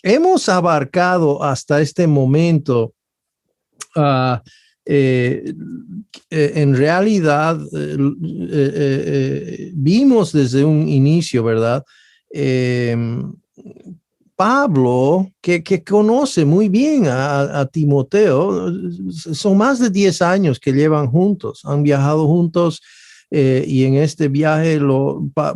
hemos abarcado hasta este momento, uh, en realidad, vimos desde un inicio, ¿verdad? Eh, Pablo, que conoce muy bien a Timoteo, son más de 10 años que llevan juntos, han viajado juntos, y en este viaje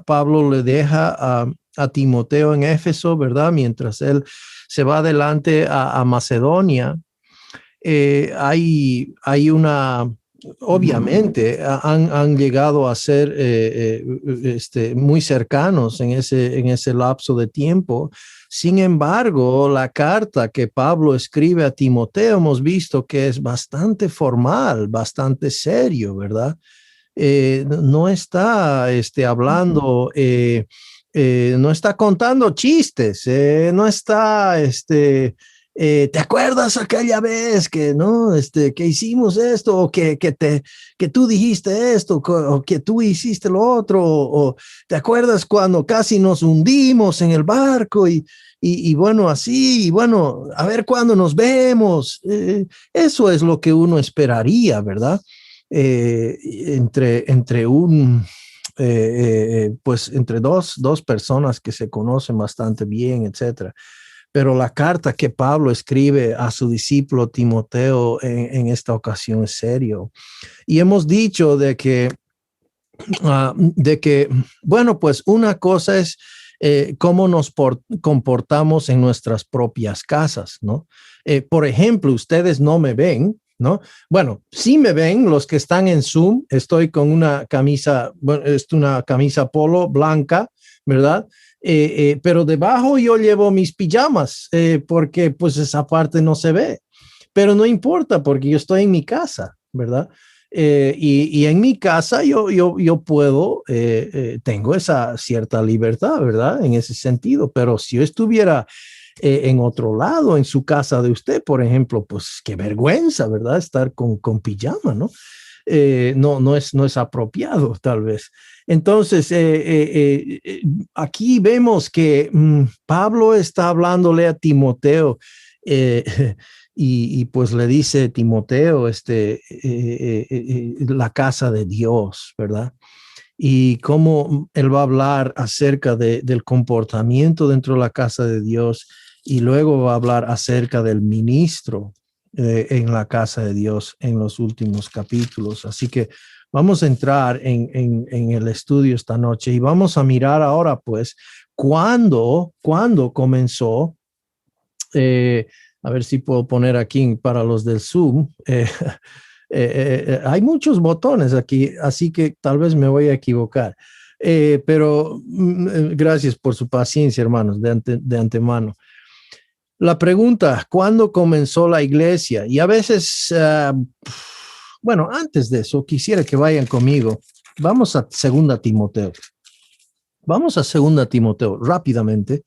Pablo le deja a Timoteo en Éfeso, ¿verdad? Mientras él se va adelante a Macedonia. Hay una, obviamente, han llegado a ser muy cercanos en ese lapso de tiempo. Sin embargo, la carta que Pablo escribe a Timoteo hemos visto que es bastante formal, bastante serio, ¿verdad? No está hablando, no está contando chistes, no está, ¿te acuerdas aquella vez que, no, que hicimos esto, o que tú dijiste esto, o que tú hiciste lo otro, o te acuerdas cuando casi nos hundimos en el barco y bueno, así, y bueno, a ver cuándo nos vemos? Eso es lo que uno esperaría, ¿verdad? eh, entre un, pues entre dos personas que se conocen bastante bien, etcétera. Pero la carta que Pablo escribe a su discípulo Timoteo en esta ocasión es serio. Y hemos dicho de que, bueno, pues una cosa es cómo nos comportamos en nuestras propias casas, ¿no? Por ejemplo, ustedes no me ven, ¿no? Bueno, sí me ven los que están en Zoom, estoy con una camisa, bueno, es una camisa polo blanca, ¿verdad? Pero debajo yo llevo mis pijamas, porque pues esa parte no se ve, pero no importa porque yo estoy en mi casa, ¿verdad? Y en mi casa yo puedo, tengo esa cierta libertad, ¿verdad? En ese sentido, pero si yo estuviera en otro lado, en su casa de usted, por ejemplo, pues qué vergüenza, ¿verdad? Estar con pijama, ¿no? No es apropiado, tal vez. Entonces, aquí vemos que Pablo está hablándole a Timoteo, eh, y pues le dice Timoteo, la casa de Dios, ¿verdad? Y cómo él va a hablar acerca del comportamiento dentro de la casa de Dios, y luego va a hablar acerca del ministro en la casa de Dios en los últimos capítulos. Así que vamos a entrar en el estudio esta noche y vamos a mirar ahora, pues, cuándo comenzó. eh, a ver si puedo poner aquí para los del Zoom. Hay muchos botones aquí, así que tal vez me voy a equivocar. Pero gracias por su paciencia, hermanos, de antemano. La pregunta, ¿cuándo comenzó la iglesia? Y a veces, bueno, antes de eso, quisiera que vayan conmigo. Vamos a 2 Timoteo. Vamos a 2 Timoteo rápidamente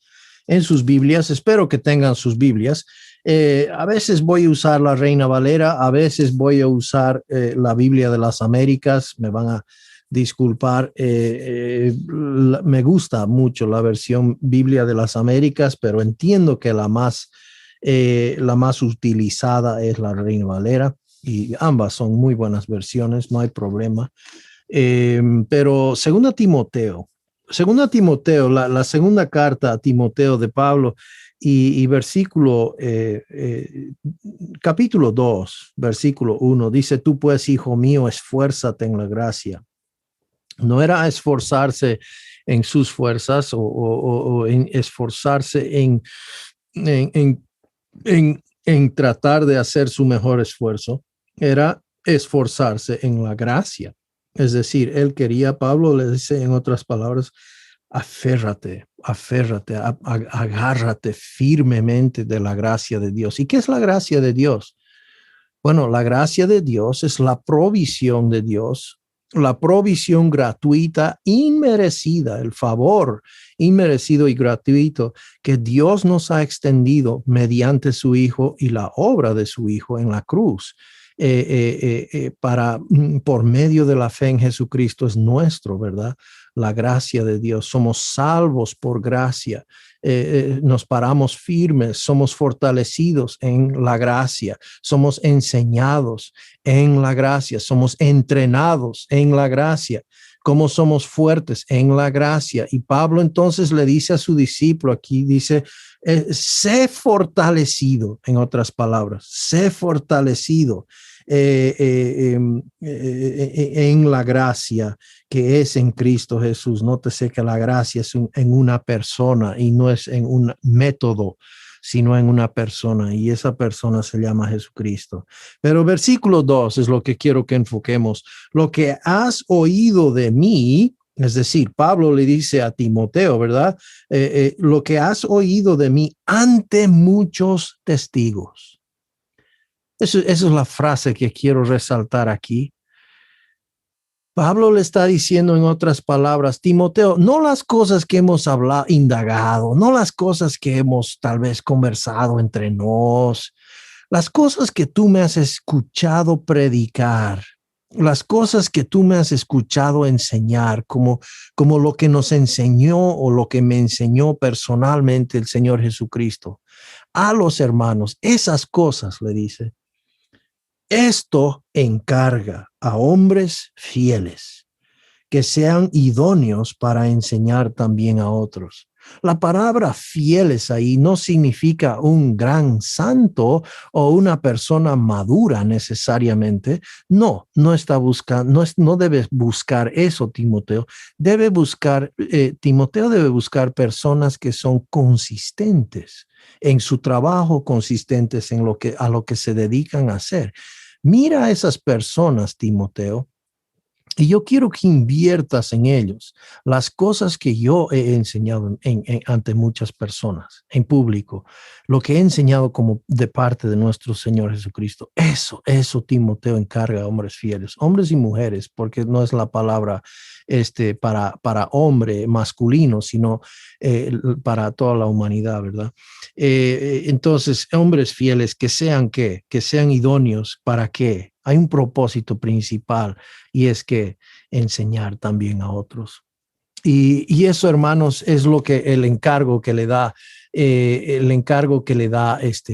en sus Biblias. Espero que tengan sus Biblias. A veces voy a usar la Reina Valera, a veces voy a usar la Biblia de las Américas. Me van a disculpar. Me gusta mucho la versión Biblia de las Américas, pero entiendo que la más utilizada es la Reina Valera, y ambas son muy buenas versiones, no hay problema. Pero segunda Timoteo, la segunda carta a Timoteo de Pablo, y versículo, capítulo 2, versículo 1, dice: tú pues, hijo mío, esfuérzate en la gracia. No era esforzarse en sus fuerzas, o en esforzarse en, en, en tratar de hacer su mejor esfuerzo, era esforzarse en la gracia. Es decir, él quería, Pablo le dice en otras palabras, aférrate, agárrate firmemente de la gracia de Dios. ¿Y qué es la gracia de Dios? Bueno, la gracia de Dios es la provisión de Dios, la provisión gratuita, inmerecida, el favor inmerecido y gratuito que Dios nos ha extendido mediante su Hijo y la obra de su Hijo en la cruz. Por medio de la fe en Jesucristo es nuestro, ¿verdad? La gracia de Dios. Somos salvos por gracia, nos paramos firmes, somos fortalecidos en la gracia, somos enseñados en la gracia, somos entrenados en la gracia, cómo somos fuertes en la gracia. Y Pablo entonces le dice a su discípulo, aquí dice, sé fortalecido, en otras palabras, sé fortalecido en la gracia que es en Cristo Jesús. Nótese que la gracia es en una persona y no es en un método, sino en una persona, y esa persona se llama Jesucristo. Pero versículo 2 es lo que quiero que enfoquemos. Lo que has oído de mí, es decir, Pablo le dice a Timoteo, ¿verdad? Lo que has oído de mí ante muchos testigos. Esa es la frase que quiero resaltar aquí. Pablo le está diciendo en otras palabras, Timoteo, no las cosas que hemos hablado, indagado, no las cosas que hemos tal vez conversado entre nos, las cosas que tú me has escuchado predicar, las cosas que tú me has escuchado enseñar, como lo que nos enseñó o lo que me enseñó personalmente el Señor Jesucristo. A los hermanos, esas cosas, le dice, esto encarga a hombres fieles que sean idóneos para enseñar también a otros. La palabra fieles ahí no significa un gran santo o una persona madura necesariamente. No está buscando, no debes buscar eso, Timoteo. Timoteo debe buscar personas que son consistentes en su trabajo, consistentes en a lo que se dedican a hacer. Mira a esas personas, Timoteo, y yo quiero que inviertas en ellos las cosas que yo he enseñado ante muchas personas, en público, lo que he enseñado como de parte de nuestro Señor Jesucristo. Eso Timoteo encarga a hombres fieles, hombres y mujeres, porque no es la palabra para hombre masculino, sino para toda la humanidad, ¿verdad? Entonces, hombres fieles que sean idóneos. ¿Para qué? Hay un propósito principal, y es que enseñar también a otros. Y eso, hermanos, es lo que el encargo que le da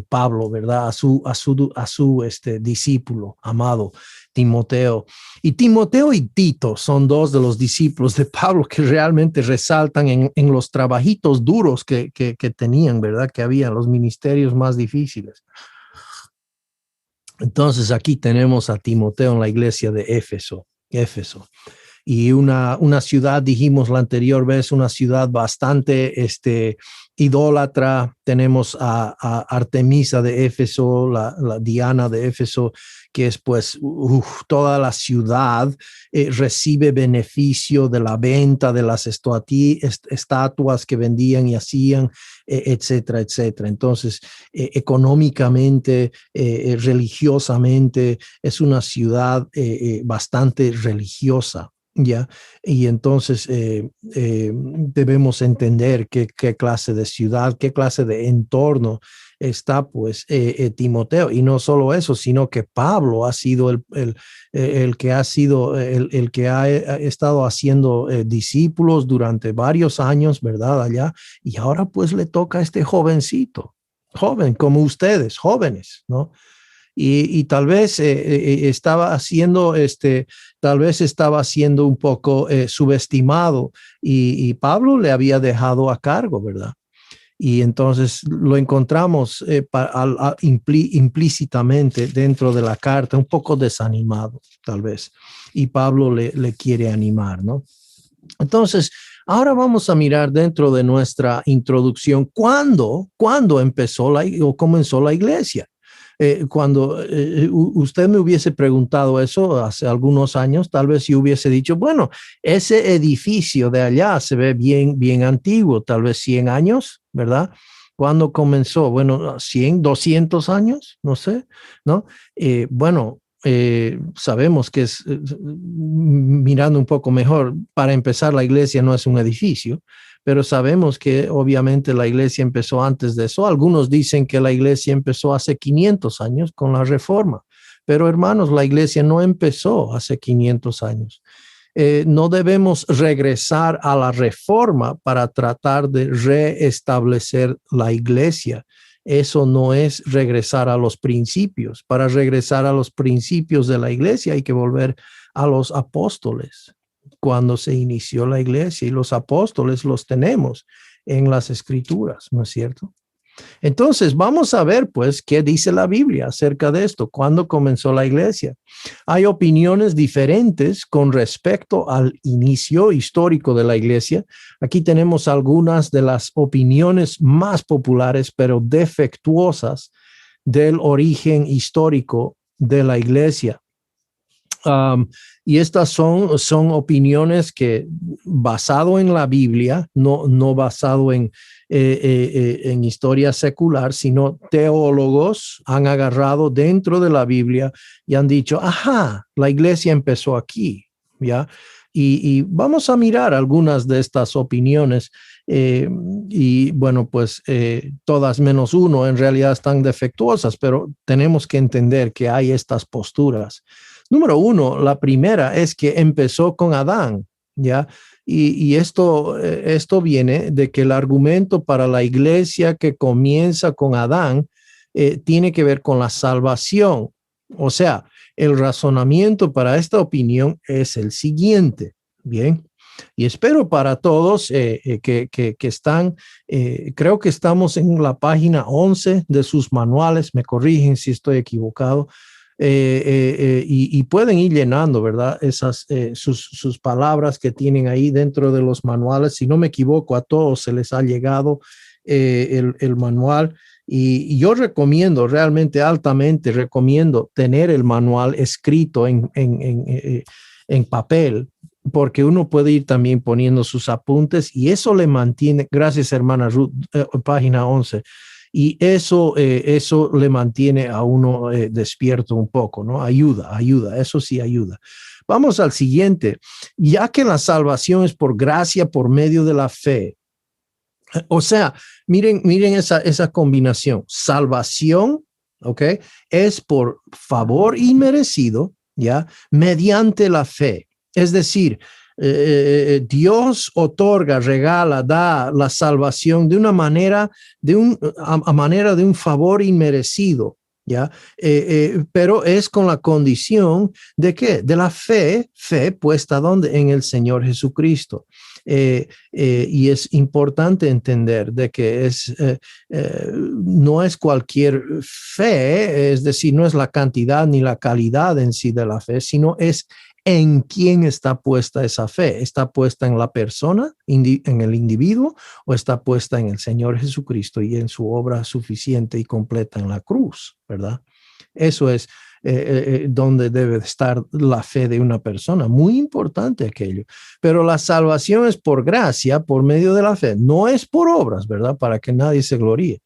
Pablo, ¿verdad? A su discípulo amado Timoteo. Y Timoteo y Tito son dos de los discípulos de Pablo que realmente resaltan en los trabajitos duros que tenían, ¿verdad? Que había los ministerios más difíciles. Entonces aquí tenemos a Timoteo en la iglesia de Éfeso. Y una ciudad, dijimos la anterior vez, una ciudad bastante idólatra. Tenemos a Artemisa de Éfeso, la Diana de Éfeso, que es pues toda la ciudad recibe beneficio de la venta de las estatuas que vendían y hacían, etcétera, etcétera. Entonces, económicamente, religiosamente, es una ciudad bastante religiosa. ¿Ya? Y entonces debemos entender qué clase de ciudad, qué clase de entorno está pues Timoteo. Y no solo eso, sino que Pablo ha sido el que ha estado haciendo discípulos durante varios años, ¿verdad? Allá. Y ahora pues le toca a este jovencito, joven como ustedes, jóvenes, ¿no? Y tal vez estaba siendo un poco subestimado, y Pablo le había dejado a cargo, ¿verdad? Y entonces lo encontramos implícitamente dentro de la carta, un poco desanimado, tal vez. Y Pablo le quiere animar, ¿no? Entonces, ahora vamos a mirar dentro de nuestra introducción cuándo comenzó la iglesia. Cuando usted me hubiese preguntado eso hace algunos años, tal vez yo hubiese dicho, bueno, ese edificio de allá se ve bien, bien antiguo, tal vez 100 años, ¿verdad? ¿Cuándo comenzó? Bueno, 100, 200 años, no sé, ¿no? Bueno, sabemos que es, mirando un poco mejor, para empezar, la iglesia no es un edificio, pero sabemos que obviamente la iglesia empezó antes de eso. Algunos dicen que la iglesia empezó hace 500 años con la Reforma, pero hermanos, la iglesia no empezó hace 500 años. no debemos regresar a la reforma para tratar de reestablecer la iglesia. Eso no es regresar a los principios. Para regresar a los principios de la iglesia hay que volver a los apóstoles, cuando se inició la iglesia, y los apóstoles los tenemos en las escrituras, ¿no es cierto? Entonces, vamos a ver, pues, qué dice la Biblia acerca de esto. ¿Cuándo comenzó la iglesia? Hay opiniones diferentes con respecto al inicio histórico de la iglesia. Aquí tenemos algunas de las opiniones más populares, pero defectuosas, del origen histórico de la iglesia. Y estas son opiniones que, basado en la Biblia, no basado en historia secular, sino teólogos han agarrado dentro de la Biblia y han dicho, ajá, la iglesia empezó aquí, ¿ya? Y vamos a mirar algunas de estas opiniones. Y bueno, pues todas menos uno en realidad están defectuosas, pero tenemos que entender que hay estas posturas. Número uno, la primera es que empezó con Adán, ¿ya? Y esto viene de que el argumento para la iglesia que comienza con Adán tiene que ver con la salvación. O sea, el razonamiento para esta opinión es el siguiente, ¿bien? Y espero para todos que están, creo que estamos en la página 11 de sus manuales, me corrigen si estoy equivocado. Y pueden ir llenando, ¿verdad? Esas sus palabras que tienen ahí dentro de los manuales. Si no me equivoco, a todos se les ha llegado el manual. Y yo recomiendo, realmente altamente recomiendo tener el manual escrito en papel, porque uno puede ir también poniendo sus apuntes y eso le mantiene. Gracias, hermana Ruth, página 11. Y eso le mantiene a uno despierto un poco, ¿no? Ayuda, eso sí ayuda. Vamos al siguiente. Ya que la salvación es por gracia, por medio de la fe. O sea, miren esa combinación. Salvación, ¿ok? Es por favor inmerecido, ¿ya? Mediante la fe. Es decir, Dios otorga, regala, da la salvación de una manera, a manera de un favor inmerecido, ¿ya? Pero es con la condición de ¿qué? De la fe puesta ¿dónde? En el Señor Jesucristo. Y es importante entender de que no es cualquier fe, es decir, no es la cantidad ni la calidad en sí de la fe, sino es en quién está puesta esa fe. ¿Está puesta en la persona, en el individuo, o está puesta en el Señor Jesucristo y en su obra suficiente y completa en la cruz, ¿verdad? Eso es donde debe estar la fe de una persona. Muy importante aquello. Pero la salvación es por gracia, por medio de la fe. No es por obras, ¿verdad? Para que nadie se gloríe.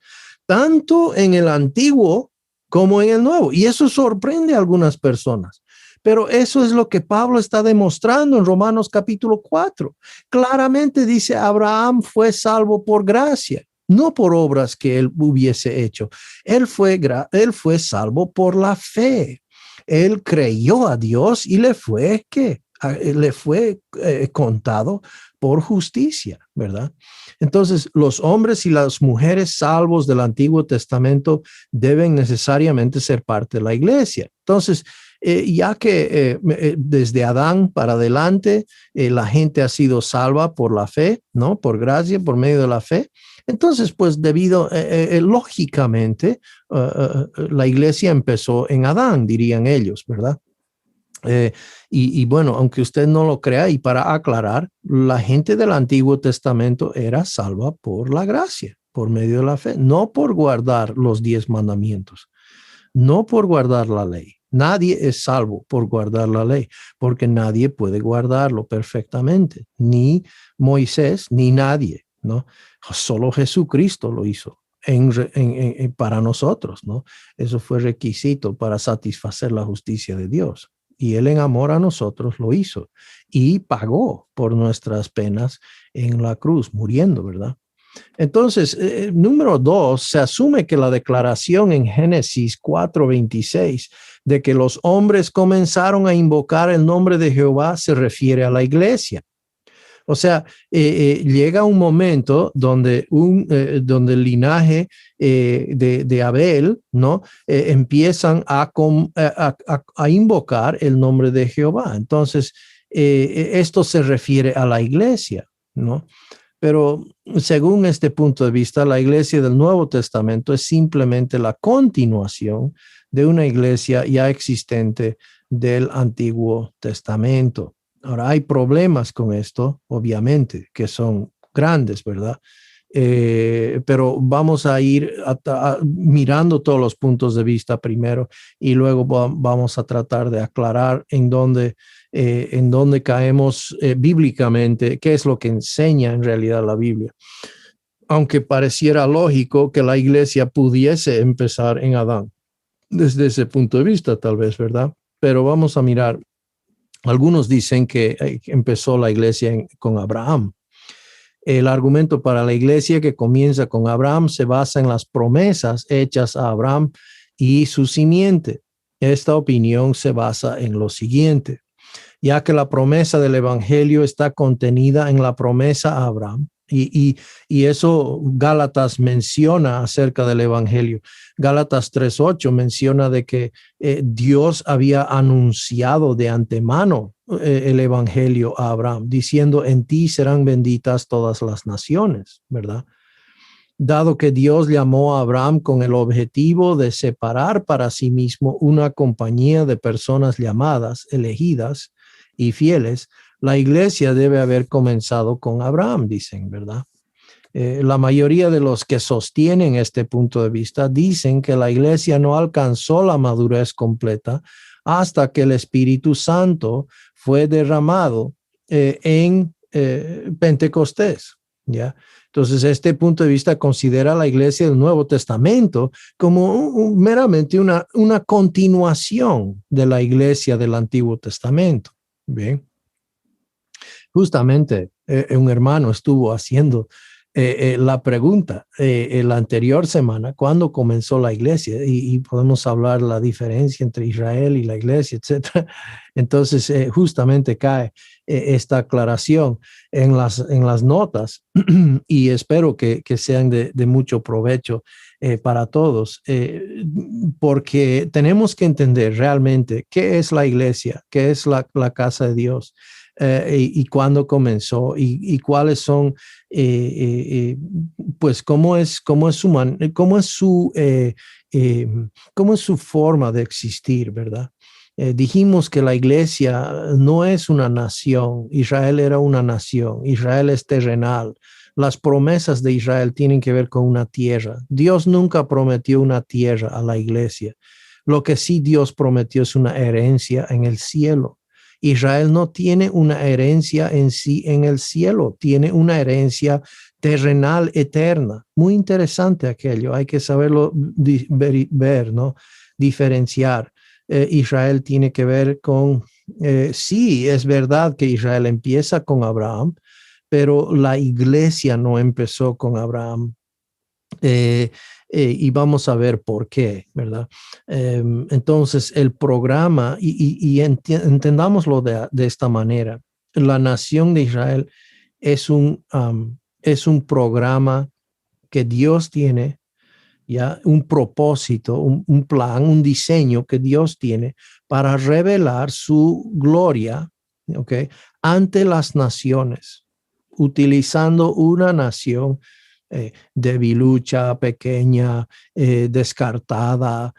Tanto en el Antiguo como en el Nuevo. Y eso sorprende a algunas personas. Pero eso es lo que Pablo está demostrando en Romanos capítulo 4. Claramente dice, Abraham fue salvo por gracia, no por obras que él hubiese hecho. Él fue salvo por la fe. Él creyó a Dios y le fue contado por justicia, ¿verdad? Entonces, los hombres y las mujeres salvos del Antiguo Testamento deben necesariamente ser parte de la iglesia. Entonces, ya que desde Adán para adelante la gente ha sido salva por la fe, ¿no? Por gracia, por medio de la fe. Entonces, pues lógicamente, la iglesia empezó en Adán, dirían ellos, ¿verdad? Y bueno, aunque usted no lo crea, y para aclarar, la gente del Antiguo Testamento era salva por la gracia, por medio de la fe, no por guardar los 10 mandamientos, no por guardar la ley. Nadie es salvo por guardar la ley, porque nadie puede guardarlo perfectamente, ni Moisés, ni nadie, ¿no? Solo Jesucristo lo hizo para nosotros, ¿no? Eso fue requisito para satisfacer la justicia de Dios. Y Él en amor a nosotros lo hizo y pagó por nuestras penas en la cruz, muriendo, ¿verdad? Entonces, número 2, se asume que la declaración en Génesis 4:26 de que los hombres comenzaron a invocar el nombre de Jehová se refiere a la iglesia. O sea, llega un momento donde, donde el linaje de Abel, ¿no? Empiezan a invocar el nombre de Jehová. Entonces, esto se refiere a la iglesia, ¿no? Pero según este punto de vista, la iglesia del Nuevo Testamento es simplemente la continuación de una iglesia ya existente del Antiguo Testamento. Ahora, hay problemas con esto, obviamente, que son grandes, ¿verdad? Pero vamos a ir mirando todos los puntos de vista primero y luego vamos a tratar de aclarar en dónde caemos bíblicamente, qué es lo que enseña en realidad la Biblia. Aunque pareciera lógico que la iglesia pudiese empezar en Adán, desde ese punto de vista tal vez, ¿verdad? Pero vamos a mirar. Algunos dicen que empezó la iglesia con Abraham. El argumento para la iglesia que comienza con Abraham se basa en las promesas hechas a Abraham y su simiente. Esta opinión se basa en lo siguiente, ya que la promesa del evangelio está contenida en la promesa a Abraham. Y eso Gálatas menciona acerca del evangelio. Gálatas 3:8 menciona de que Dios había anunciado de antemano el evangelio a Abraham, diciendo: en ti serán benditas todas las naciones, ¿verdad? Dado que Dios llamó a Abraham con el objetivo de separar para sí mismo una compañía de personas llamadas, elegidas y fieles, la iglesia debe haber comenzado con Abraham, dicen, ¿verdad? La mayoría de los que sostienen este punto de vista dicen que la iglesia no alcanzó la madurez completa hasta que el Espíritu Santo fue derramado en Pentecostés, ¿ya? Entonces, este punto de vista considera a la iglesia del Nuevo Testamento como meramente una continuación de la iglesia del Antiguo Testamento. Bien. Justamente un hermano estuvo haciendo la pregunta la anterior semana, ¿cuándo comenzó la iglesia? Y podemos hablar la diferencia entre Israel y la iglesia, etcétera. Entonces, justamente cae esta aclaración en las notas y espero que sean de mucho provecho para todos, porque tenemos que entender realmente qué es la iglesia, qué es la casa de Dios. Y cuándo comenzó y cuáles son, pues cómo es su forma de existir, ¿verdad? Dijimos que la iglesia no es una nación. Israel era una nación. Israel es terrenal. Las promesas de Israel tienen que ver con una tierra. Dios nunca prometió una tierra a la iglesia. Lo que sí Dios prometió es una herencia en el cielo. Israel no tiene una herencia en sí en el cielo, tiene una herencia terrenal eterna. Muy interesante aquello, hay que saberlo ver, ¿no? Diferenciar. Israel tiene que ver con, sí, es verdad que Israel empieza con Abraham, pero la iglesia no empezó con Abraham. Y vamos a ver por qué, ¿verdad? Entonces, el programa, entendámoslo de esta manera, la nación de Israel es un programa que Dios tiene, ya un propósito, un plan, un diseño que Dios tiene para revelar su gloria, ¿ok? Ante las naciones, utilizando una nación debilucha, pequeña, descartada,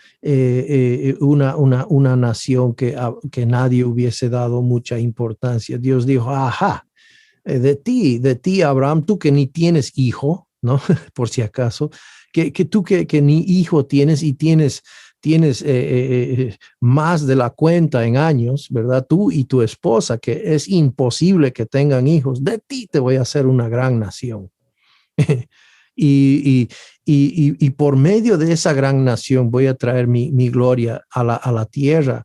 una nación que nadie hubiese dado mucha importancia. Dios dijo: ajá, de ti, Abraham, tú que ni tienes hijo, ¿no? Por si acaso, que tú que ni hijo tienes y tienes más de la cuenta en años, ¿verdad? Tú y tu esposa, que es imposible que tengan hijos, de ti te voy a hacer una gran nación. Y por medio de esa gran nación voy a traer mi gloria a la tierra.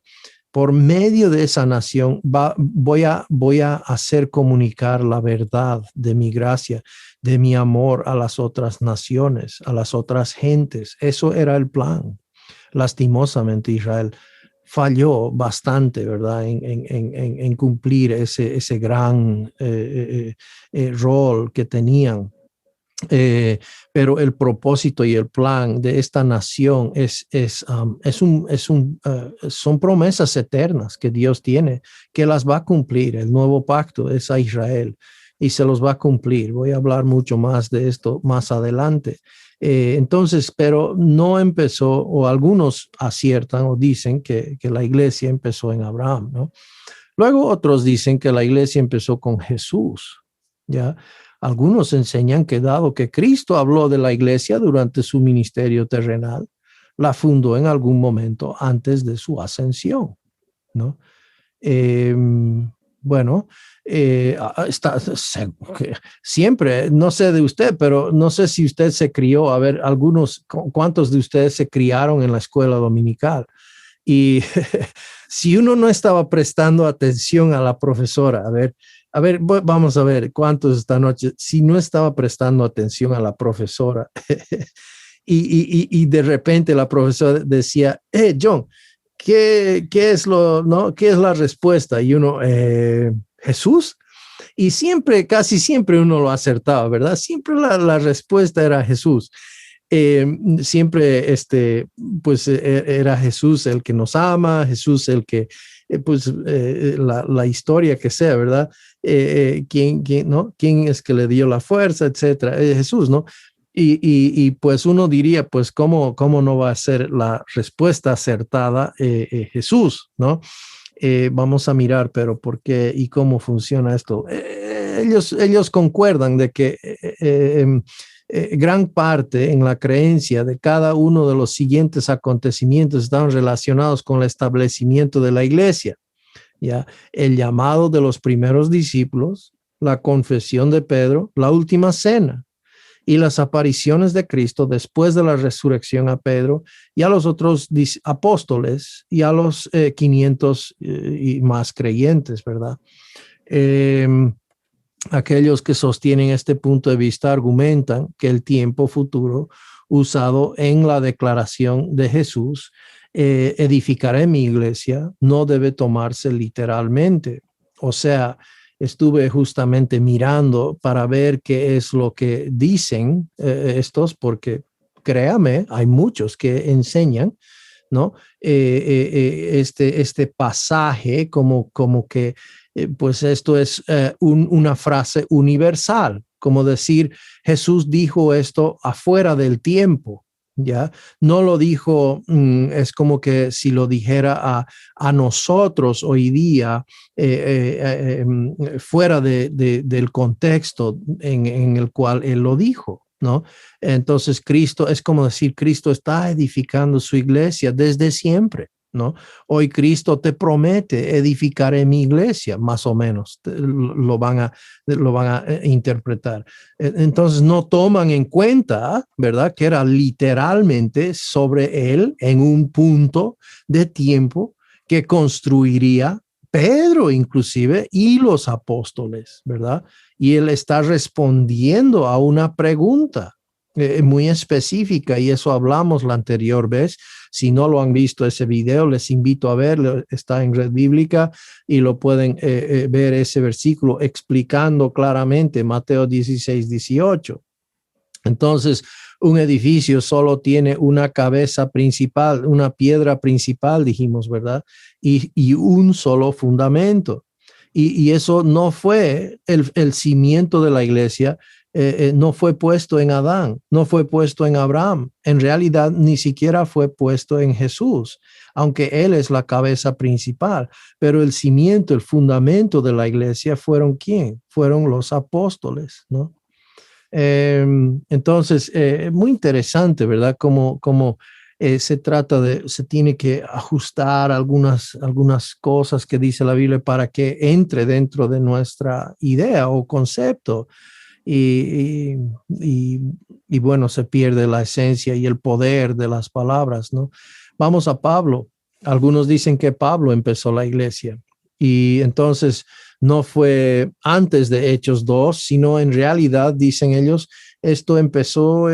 por medio de esa nación voy a hacer comunicar la verdad de mi gracia, de mi amor a las otras naciones, a las otras gentes. Eso era el plan. Lastimosamente Israel falló bastante, ¿verdad? En cumplir ese gran rol que tenían. Pero el propósito y el plan de esta nación son promesas eternas que Dios tiene, que las va a cumplir. El nuevo pacto es a Israel y se los va a cumplir. Voy a hablar mucho más de esto más adelante. Entonces, pero no empezó, o algunos aciertan o dicen que la iglesia empezó en Abraham, ¿no? Luego otros dicen que la iglesia empezó con Jesús, ¿ya? Algunos enseñan que dado que Cristo habló de la iglesia durante su ministerio terrenal, la fundó en algún momento antes de su ascensión, ¿no? Eh, bueno, siempre, no sé de usted, pero no sé si usted se crió, a ver, ¿cuántos de ustedes se criaron en la escuela dominical? Y si uno no estaba prestando atención a la profesora, vamos a ver cuántos esta noche, si no estaba prestando atención a la profesora y de repente la profesora decía, John, ¿qué es no? ¿Qué es la respuesta? Y uno, Jesús. Y siempre, casi siempre uno lo acertaba, ¿verdad? Siempre la respuesta era Jesús. Siempre pues era Jesús el que nos ama, Jesús el que, la historia que sea, ¿verdad? ¿Quién, ¿no? ¿Quién es que le dio la fuerza, etcétera? Jesús, ¿no? Pues uno diría, pues, ¿cómo no va a ser la respuesta acertada Jesús, ¿no? Vamos a mirar, pero ¿por qué y cómo funciona esto? Ellos concuerdan de que gran parte en la creencia de cada uno de los siguientes acontecimientos estaban relacionados con el establecimiento de la iglesia, ¿ya? El llamado de los primeros discípulos, la confesión de Pedro, la última cena y las apariciones de Cristo después de la resurrección a Pedro y a los otros apóstoles y a los 500 y más creyentes, ¿verdad? Aquellos que sostienen este punto de vista argumentan que el tiempo futuro usado en la declaración de Jesús, edificaré mi iglesia, no debe tomarse literalmente. O sea, estuve justamente mirando para ver qué es lo que dicen estos, porque créame, hay muchos que enseñan, ¿no? Este pasaje como que pues esto es una frase universal, como decir, Jesús dijo esto afuera del tiempo, ¿ya? No lo dijo, es como que si lo dijera a nosotros hoy día, fuera del contexto en el cual él lo dijo, ¿no? Entonces Cristo, es como decir, Cristo está edificando su iglesia desde siempre, ¿no? Hoy Cristo te promete edificar en mi iglesia, más o menos, lo van a interpretar. Entonces no toman en cuenta, ¿verdad? Que era literalmente sobre él en un punto de tiempo que construiría Pedro inclusive y los apóstoles, ¿verdad? Y él está respondiendo a una pregunta muy específica, y eso hablamos la anterior vez. Si no lo han visto ese video, les invito a verlo, está en Red Bíblica y lo pueden ver ese versículo explicando claramente Mateo 16:18. Entonces, un edificio solo tiene una cabeza principal, una piedra principal, dijimos, ¿verdad? Y un solo fundamento. Y eso no fue el cimiento de la iglesia, no fue puesto en Adán, no fue puesto en Abraham. En realidad, ni siquiera fue puesto en Jesús, aunque Él es la cabeza principal. Pero el cimiento, el fundamento de la iglesia fueron ¿quién? Fueron los apóstoles, ¿no? Entonces, muy interesante, ¿verdad? Como se tiene que ajustar algunas cosas que dice la Biblia para que entre dentro de nuestra idea o concepto. Y, y, y bueno, se pierde la esencia y el poder de las palabras, ¿no? Vamos a Pablo. Algunos dicen que Pablo empezó la iglesia y entonces no fue antes de Hechos 2, sino en realidad, dicen ellos, esto empezó,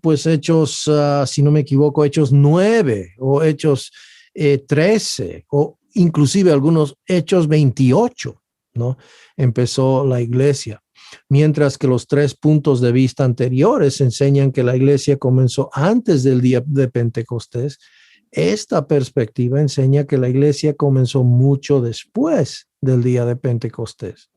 pues Hechos, si no me equivoco, Hechos 9 o Hechos 13 o inclusive algunos Hechos 28, ¿no? Empezó la iglesia. Mientras que los 3 puntos de vista anteriores enseñan que la iglesia comenzó antes del día de Pentecostés, esta perspectiva enseña que la iglesia comenzó mucho después del día de Pentecostés.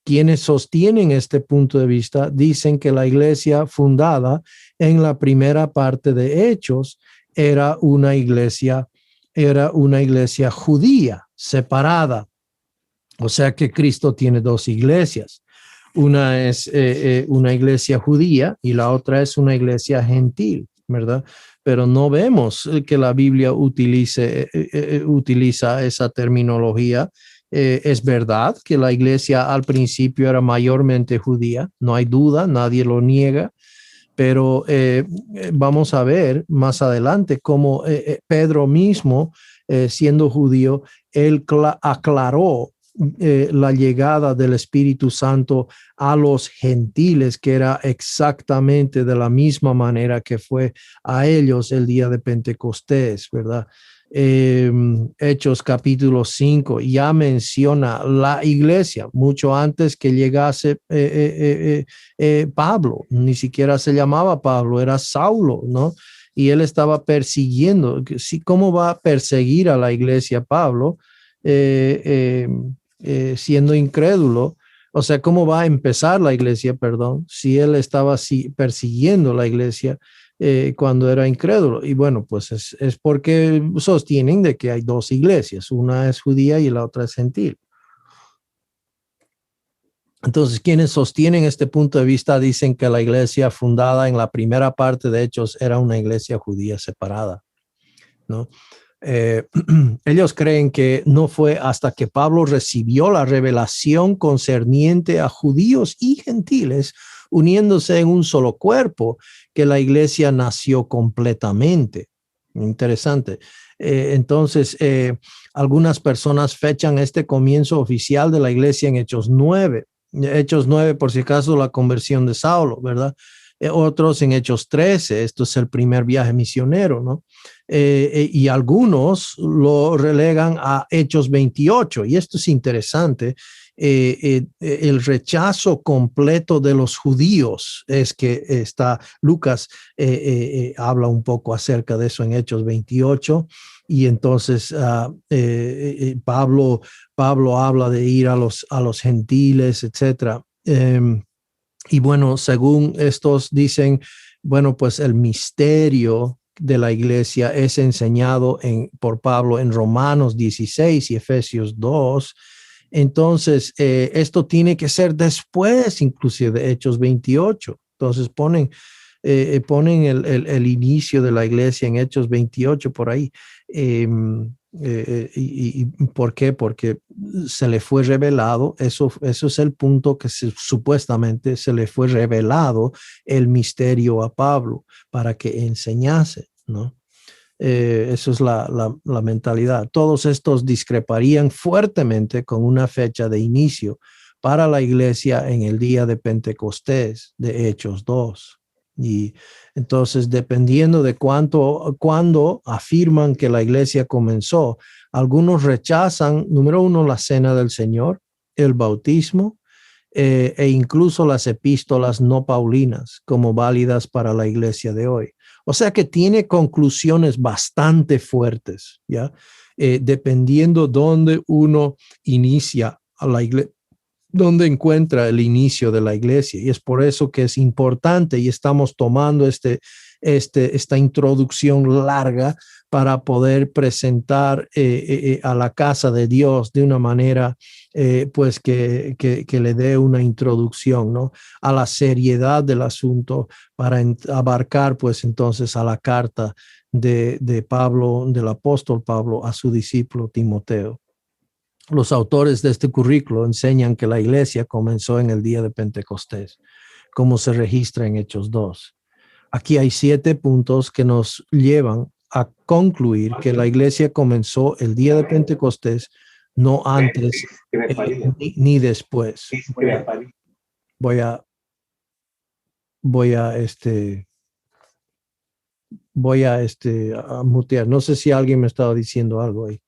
Quienes sostienen este punto de vista dicen que la iglesia fundada en la primera parte de Hechos era una iglesia judía separada. O sea que Cristo tiene dos iglesias. Una es una iglesia judía y la otra es una iglesia gentil, ¿verdad? Pero no vemos que la Biblia utiliza esa terminología. Es verdad que la iglesia al principio era mayormente judía, no hay duda, nadie lo niega, pero vamos a ver más adelante cómo Pedro mismo, siendo judío, él aclaró la llegada del Espíritu Santo a los gentiles, que era exactamente de la misma manera que fue a ellos el día de Pentecostés, ¿verdad? Hechos capítulo 5 ya menciona la iglesia mucho antes que llegase Pablo. Ni siquiera se llamaba Pablo, era Saulo, ¿no? Y él estaba persiguiendo. ¿Cómo va a perseguir a la iglesia Pablo siendo incrédulo? O sea, ¿cómo va a empezar la iglesia, perdón, si él estaba persiguiendo la iglesia cuando era incrédulo? Y bueno, pues es porque sostienen de que hay dos iglesias, una es judía y la otra es gentil. Entonces, quienes sostienen este punto de vista dicen que la iglesia fundada en la primera parte de Hechos era una iglesia judía separada, ¿no? Ellos creen que no fue hasta que Pablo recibió la revelación concerniente a judíos y gentiles uniéndose en un solo cuerpo que la iglesia nació completamente. Interesante. Entonces, algunas personas fechan este comienzo oficial de la iglesia en Hechos 9. Hechos 9, por si acaso, la conversión de Saulo, ¿verdad? Otros en Hechos 13, esto es el primer viaje misionero, ¿no? Y algunos lo relegan a Hechos 28, y esto es interesante. El rechazo completo de los judíos es que está, Lucas habla un poco acerca de eso en Hechos 28, y entonces Pablo habla de ir a los gentiles, etcétera. Y bueno, según estos dicen, bueno, pues el misterio de la iglesia es enseñado por Pablo en Romanos 16 y Efesios 2. Entonces, esto tiene que ser después inclusive de Hechos 28. Entonces ponen el inicio de la iglesia en Hechos 28 por ahí. ¿Y por qué? Porque se le fue revelado, eso es el punto que supuestamente se le fue revelado el misterio a Pablo para que enseñase, ¿no? Eso es la mentalidad. Todos estos discreparían fuertemente con una fecha de inicio para la iglesia en el día de Pentecostés de Hechos 2. Y entonces, dependiendo de cuándo afirman que la iglesia comenzó, algunos rechazan, número uno, la cena del Señor, el bautismo, e incluso las epístolas no paulinas como válidas para la iglesia de hoy. O sea que tiene conclusiones bastante fuertes, ¿ya? Dependiendo dónde uno inicia a la iglesia, donde encuentra el inicio de la iglesia. Y es por eso que es importante y estamos tomando esta introducción larga para poder presentar a la casa de Dios de una manera pues que le dé una introducción, ¿no?, a la seriedad del asunto para abarcar pues entonces a la carta de Pablo, del apóstol Pablo a su discípulo Timoteo. Los autores de este currículo enseñan que la iglesia comenzó en el día de Pentecostés, como se registra en Hechos 2. Aquí hay 7 puntos que nos llevan a concluir que la iglesia comenzó el día de Pentecostés, no antes ni después. Voy a mutear. No sé si alguien me estaba diciendo algo ahí.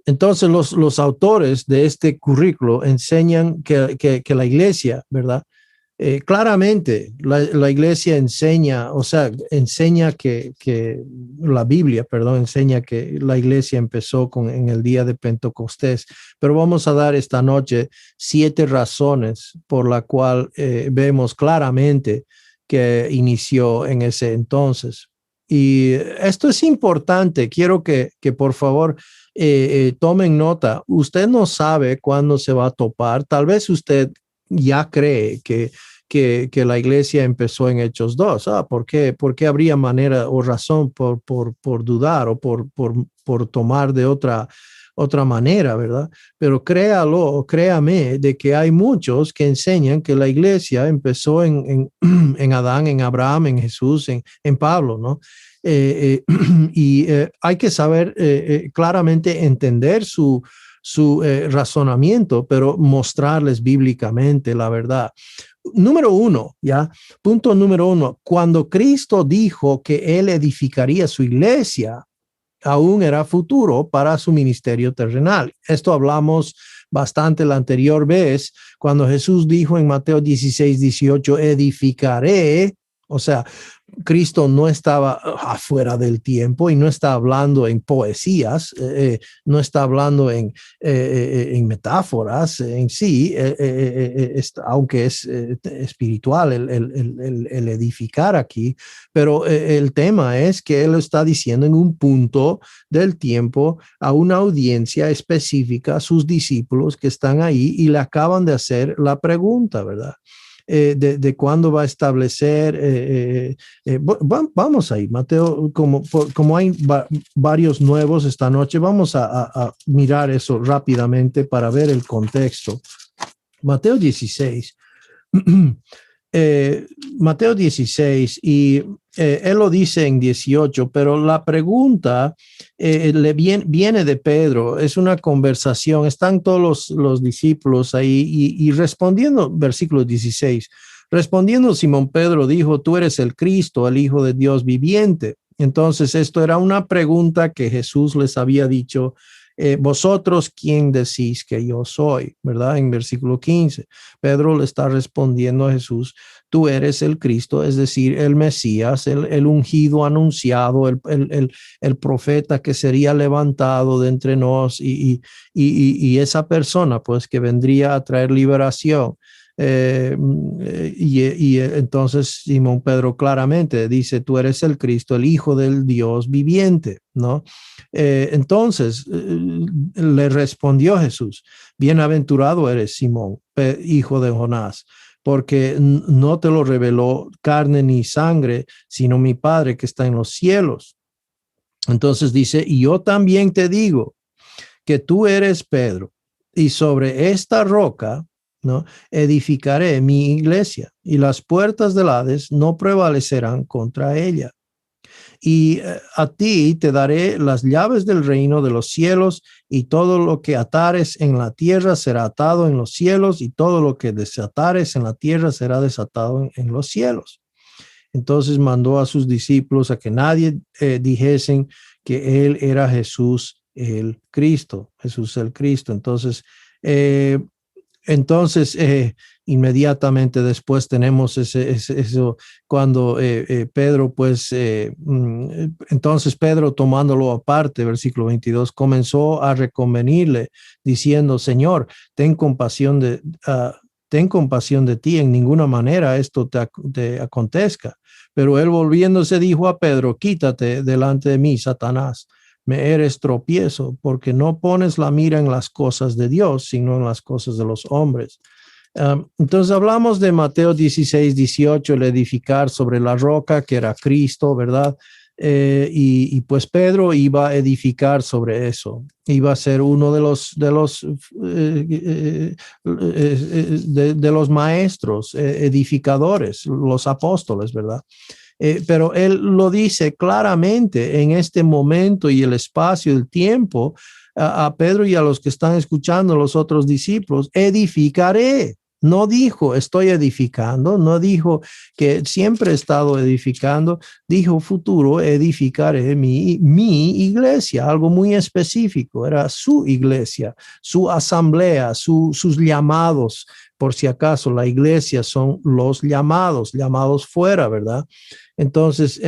Entonces, los autores de este currículo enseñan que la iglesia, ¿verdad? Claramente, la iglesia enseña, o sea, enseña que la Biblia, perdón, enseña que la iglesia empezó en el día de Pentecostés, pero vamos a dar esta noche 7 razones por la cual vemos claramente que inició en ese entonces. Y esto es importante. Quiero que por favor tomen nota. Usted no sabe cuándo se va a topar. Tal vez usted ya cree que la iglesia empezó en Hechos 2. ¿Por qué habría manera o razón por dudar o por tomar de otra manera, ¿verdad? Pero créame de que hay muchos que enseñan que la iglesia empezó en Adán, en Abraham, en Jesús, en Pablo, ¿no? Y hay que saber claramente entender su razonamiento, pero mostrarles bíblicamente la verdad. Número 1, ¿ya? Punto número 1, cuando Cristo dijo que Él edificaría su iglesia, aún era futuro para su ministerio terrenal. Esto hablamos bastante la anterior vez, cuando Jesús dijo en Mateo 16:18, edificaré, o sea, Cristo no estaba afuera del tiempo y no está hablando en poesías, no está hablando en metáforas en sí, aunque es espiritual el edificar aquí, pero el tema es que él está diciendo en un punto del tiempo a una audiencia específica, a sus discípulos que están ahí y le acaban de hacer la pregunta, ¿verdad? De cuándo va a establecer. Vamos ahí, Mateo, como hay varios nuevos esta noche, vamos a mirar eso rápidamente para ver el contexto. Mateo 16. Mateo 16 y él lo dice en 18, pero la pregunta viene de Pedro, es una conversación, están todos los discípulos ahí y respondiendo, versículo 16, respondiendo Simón Pedro dijo, tú eres el Cristo, el Hijo de Dios viviente. Entonces esto era una pregunta que Jesús les había dicho, vosotros, ¿quién decís que yo soy? ¿Verdad? En versículo 15, Pedro le está respondiendo a Jesús, tú eres el Cristo, es decir, el Mesías, el ungido anunciado, el profeta que sería levantado de entre nos y esa persona pues que vendría a traer liberación. Entonces Simón Pedro claramente dice, tú eres el Cristo, el Hijo del Dios viviente, ¿no? Entonces le respondió Jesús, bienaventurado eres Simón, hijo de Jonás, porque no te lo reveló carne ni sangre, sino mi Padre que está en los cielos. Entonces dice, y yo también te digo que tú eres Pedro, y sobre esta roca, ¿no?, edificaré mi iglesia, y las puertas del Hades no prevalecerán contra ella. Y a ti te daré las llaves del reino de los cielos, y todo lo que atares en la tierra será atado en los cielos, y todo lo que desatares en la tierra será desatado en los cielos. Entonces mandó a sus discípulos a que nadie dijesen que él era Jesús el Cristo, Jesús el Cristo. Entonces, inmediatamente después tenemos eso cuando Pedro, pues, entonces Pedro tomándolo aparte, versículo 22, comenzó a reconvenirle diciendo, Señor, ten compasión de ti, en ninguna manera esto te acontezca. Pero él volviéndose dijo a Pedro, quítate delante de mí, Satanás. Me eres tropiezo, porque no pones la mira en las cosas de Dios, sino en las cosas de los hombres. Entonces hablamos de Mateo 16:18, el edificar sobre la roca, que era Cristo, ¿verdad? Y pues Pedro iba a edificar sobre eso. Iba a ser uno de los maestros, edificadores, los apóstoles, ¿verdad? pero él lo dice claramente en este momento y el espacio, el tiempo, a Pedro y a los que están escuchando, los otros discípulos, edificaré. No dijo estoy edificando, no dijo que siempre he estado edificando, dijo futuro edificaré mi iglesia, algo muy específico, era su iglesia, su asamblea, sus llamados. Por si acaso, la iglesia son los llamados fuera, ¿verdad? Entonces,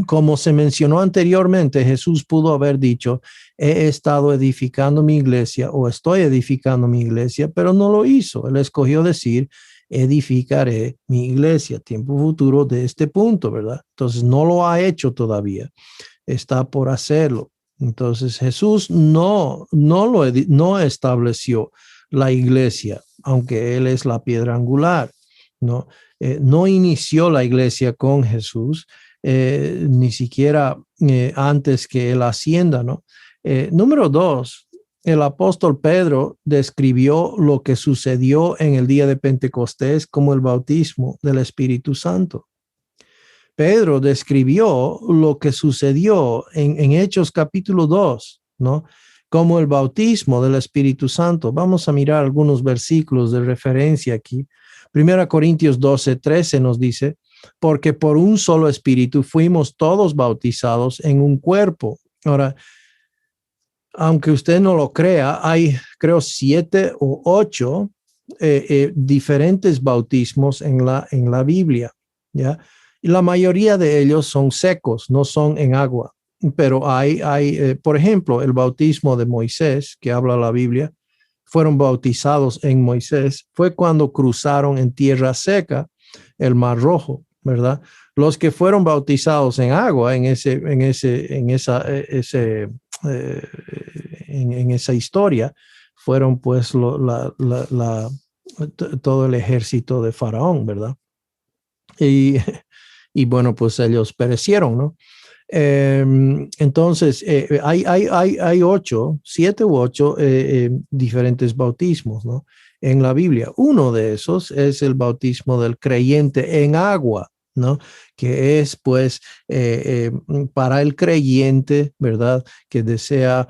como se mencionó anteriormente, Jesús pudo haber dicho, he estado edificando mi iglesia o estoy edificando mi iglesia, pero no lo hizo. Él escogió decir, edificaré mi iglesia, tiempo futuro de este punto, ¿verdad? Entonces no lo ha hecho todavía, está por hacerlo. Entonces Jesús no estableció la iglesia, aunque Él es la piedra angular, ¿no? No inició la iglesia con Jesús, ni siquiera antes que Él ascienda, ¿no? Número 2, el apóstol Pedro describió lo que sucedió en el día de Pentecostés como el bautismo del Espíritu Santo. Pedro describió lo que sucedió en Hechos capítulo 2, ¿no? Como el bautismo del Espíritu Santo. Vamos a mirar algunos versículos de referencia aquí. 1 Corintios 12:13 nos dice, porque por un solo espíritu fuimos todos bautizados en un cuerpo. Ahora, aunque usted no lo crea, hay creo 7 o 8 diferentes bautismos en la Biblia, ¿ya? Y la mayoría de ellos son secos, no son en agua. Pero hay por ejemplo, el bautismo de Moisés, que habla la Biblia, fueron bautizados en Moisés, fue cuando cruzaron en tierra seca el Mar Rojo, ¿verdad? Los que fueron bautizados en agua, en esa historia, fueron pues todo el ejército de Faraón, ¿verdad? Y bueno, pues ellos perecieron, ¿no? Entonces, hay 7 u 8 diferentes bautismos, ¿no? En la Biblia. Uno de esos es el bautismo del creyente en agua, ¿no? Que es pues para el creyente, ¿verdad? Que desea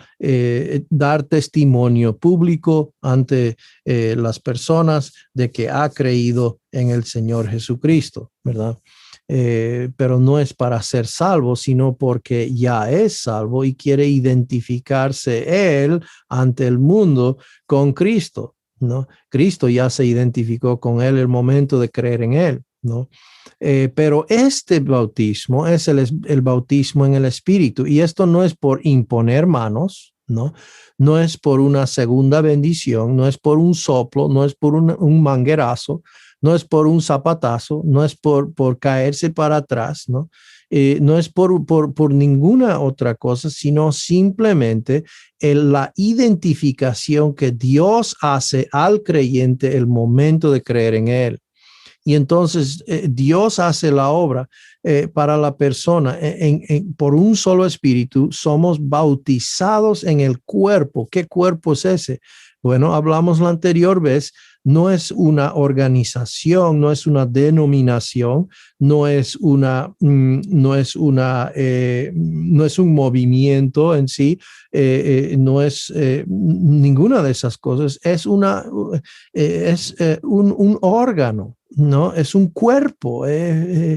dar testimonio público ante las personas de que ha creído en el Señor Jesucristo, ¿verdad? Pero no es para ser salvo, sino porque ya es salvo y quiere identificarse él ante el mundo con Cristo, ¿no? Cristo ya se identificó con él el momento de creer en él, ¿no? Pero este bautismo es el bautismo en el Espíritu, y esto no es por imponer manos, ¿no? No es por una segunda bendición, no es por un soplo, no es por un manguerazo, no es por un zapatazo, no es por caerse para atrás, ¿no? No es por ninguna otra cosa, sino simplemente la identificación que Dios hace al creyente el momento de creer en él. Y entonces Dios hace la obra para la persona. Por un solo espíritu somos bautizados en el cuerpo. ¿Qué cuerpo es ese? Bueno, hablamos la anterior vez, no es una organización, no es una denominación, no es no es un movimiento en sí, no es ninguna de esas cosas, es un órgano, ¿no? Es un cuerpo, un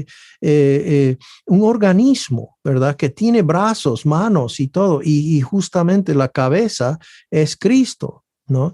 organismo, ¿verdad? Que tiene brazos, manos y todo, y justamente la cabeza es Cristo, ¿no?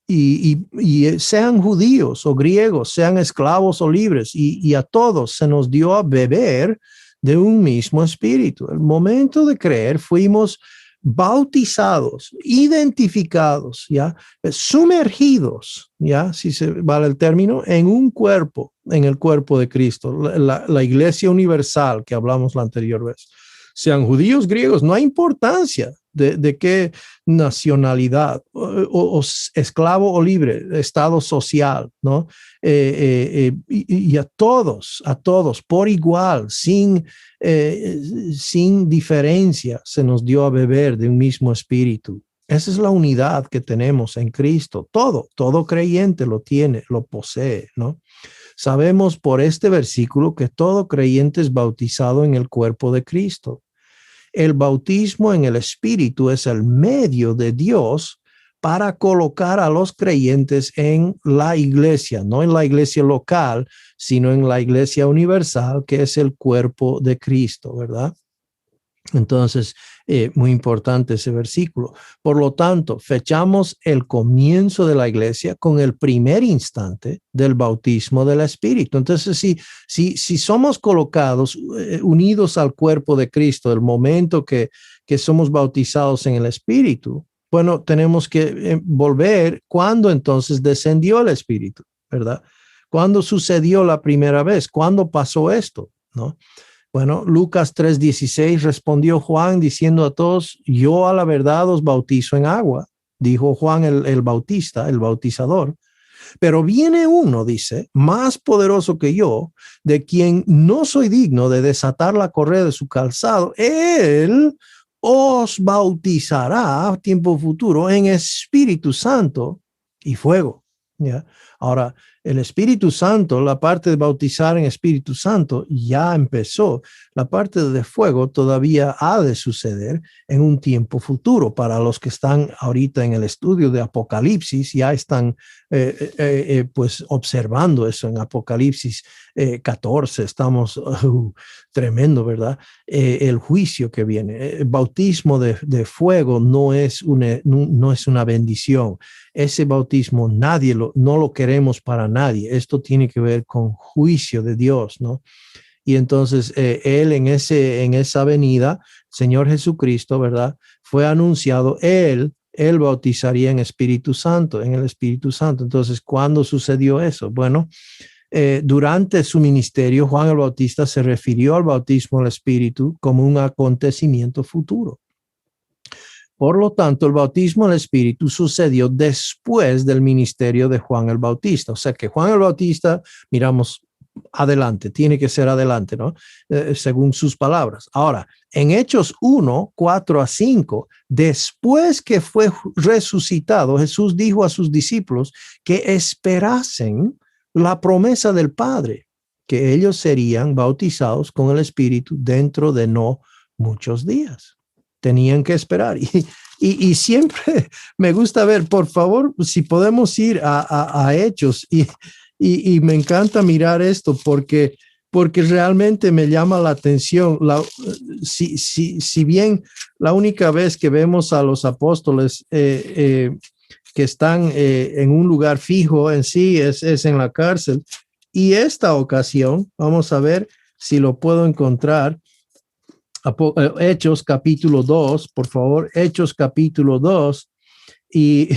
Y sean judíos o griegos, sean esclavos o libres, y a todos se nos dio a beber de un mismo espíritu. El momento de creer fuimos bautizados, identificados, ya, sumergidos, ya, si se vale el término, en un cuerpo, en el cuerpo de Cristo, la iglesia universal que hablamos la anterior vez. Sean judíos, griegos, no hay importancia de qué nacionalidad, o esclavo o libre, estado social, ¿no? Y a todos, por igual, sin diferencia, se nos dio a beber de un mismo espíritu. Esa es la unidad que tenemos en Cristo. Todo creyente lo tiene, lo posee, ¿no? Sabemos por este versículo que todo creyente es bautizado en el cuerpo de Cristo. El bautismo en el Espíritu es el medio de Dios para colocar a los creyentes en la iglesia, no en la iglesia local, sino en la iglesia universal, que es el cuerpo de Cristo, ¿verdad? Entonces, muy importante ese versículo. Por lo tanto, fechamos el comienzo de la iglesia con el primer instante del bautismo del Espíritu. Entonces, si somos colocados, unidos al cuerpo de Cristo, el momento que somos bautizados en el Espíritu, bueno, tenemos que volver cuando entonces descendió el Espíritu, ¿verdad? ¿Cuándo sucedió la primera vez? ¿Cuándo pasó esto? ¿No? Bueno, Lucas 3:16 respondió Juan diciendo a todos, yo a la verdad os bautizo en agua, dijo Juan el Bautista, el bautizador. Pero viene uno, dice, más poderoso que yo, de quien no soy digno de desatar la correa de su calzado. Él os bautizará a tiempo futuro en Espíritu Santo y fuego. ¿Ya? Ahora, el Espíritu Santo, la parte de bautizar en Espíritu Santo ya empezó. La parte de fuego todavía ha de suceder en un tiempo futuro. Para los que están ahorita en el estudio de Apocalipsis, ya están pues observando eso en Apocalipsis 14. Estamos tremendo, ¿verdad? El juicio que viene. El bautismo de fuego no es una bendición. Ese bautismo no lo queremos para nadie. Esto tiene que ver con juicio de Dios, ¿no? Y entonces él en esa venida, Señor Jesucristo, ¿verdad? Fue anunciado, él bautizaría en Espíritu Santo, en el Espíritu Santo. Entonces, ¿cuándo sucedió eso? Bueno, durante su ministerio, Juan el Bautista se refirió al bautismo del Espíritu como un acontecimiento futuro. Por lo tanto, el bautismo del Espíritu sucedió después del ministerio de Juan el Bautista. O sea que Juan el Bautista, miramos adelante, tiene que ser adelante, ¿no? Según sus palabras. Ahora, en Hechos 1, 4-5, después que fue resucitado, Jesús dijo a sus discípulos que esperasen la promesa del Padre, que ellos serían bautizados con el Espíritu dentro de no muchos días. Tenían que esperar. Y siempre me gusta ver, por favor, si podemos ir a Hechos y me encanta mirar esto porque realmente me llama la atención. Si bien la única vez que vemos a los apóstoles que están en un lugar fijo en sí es en la cárcel, y esta ocasión, vamos a ver si lo puedo encontrar. Hechos capítulo 2, por favor, Hechos capítulo 2, y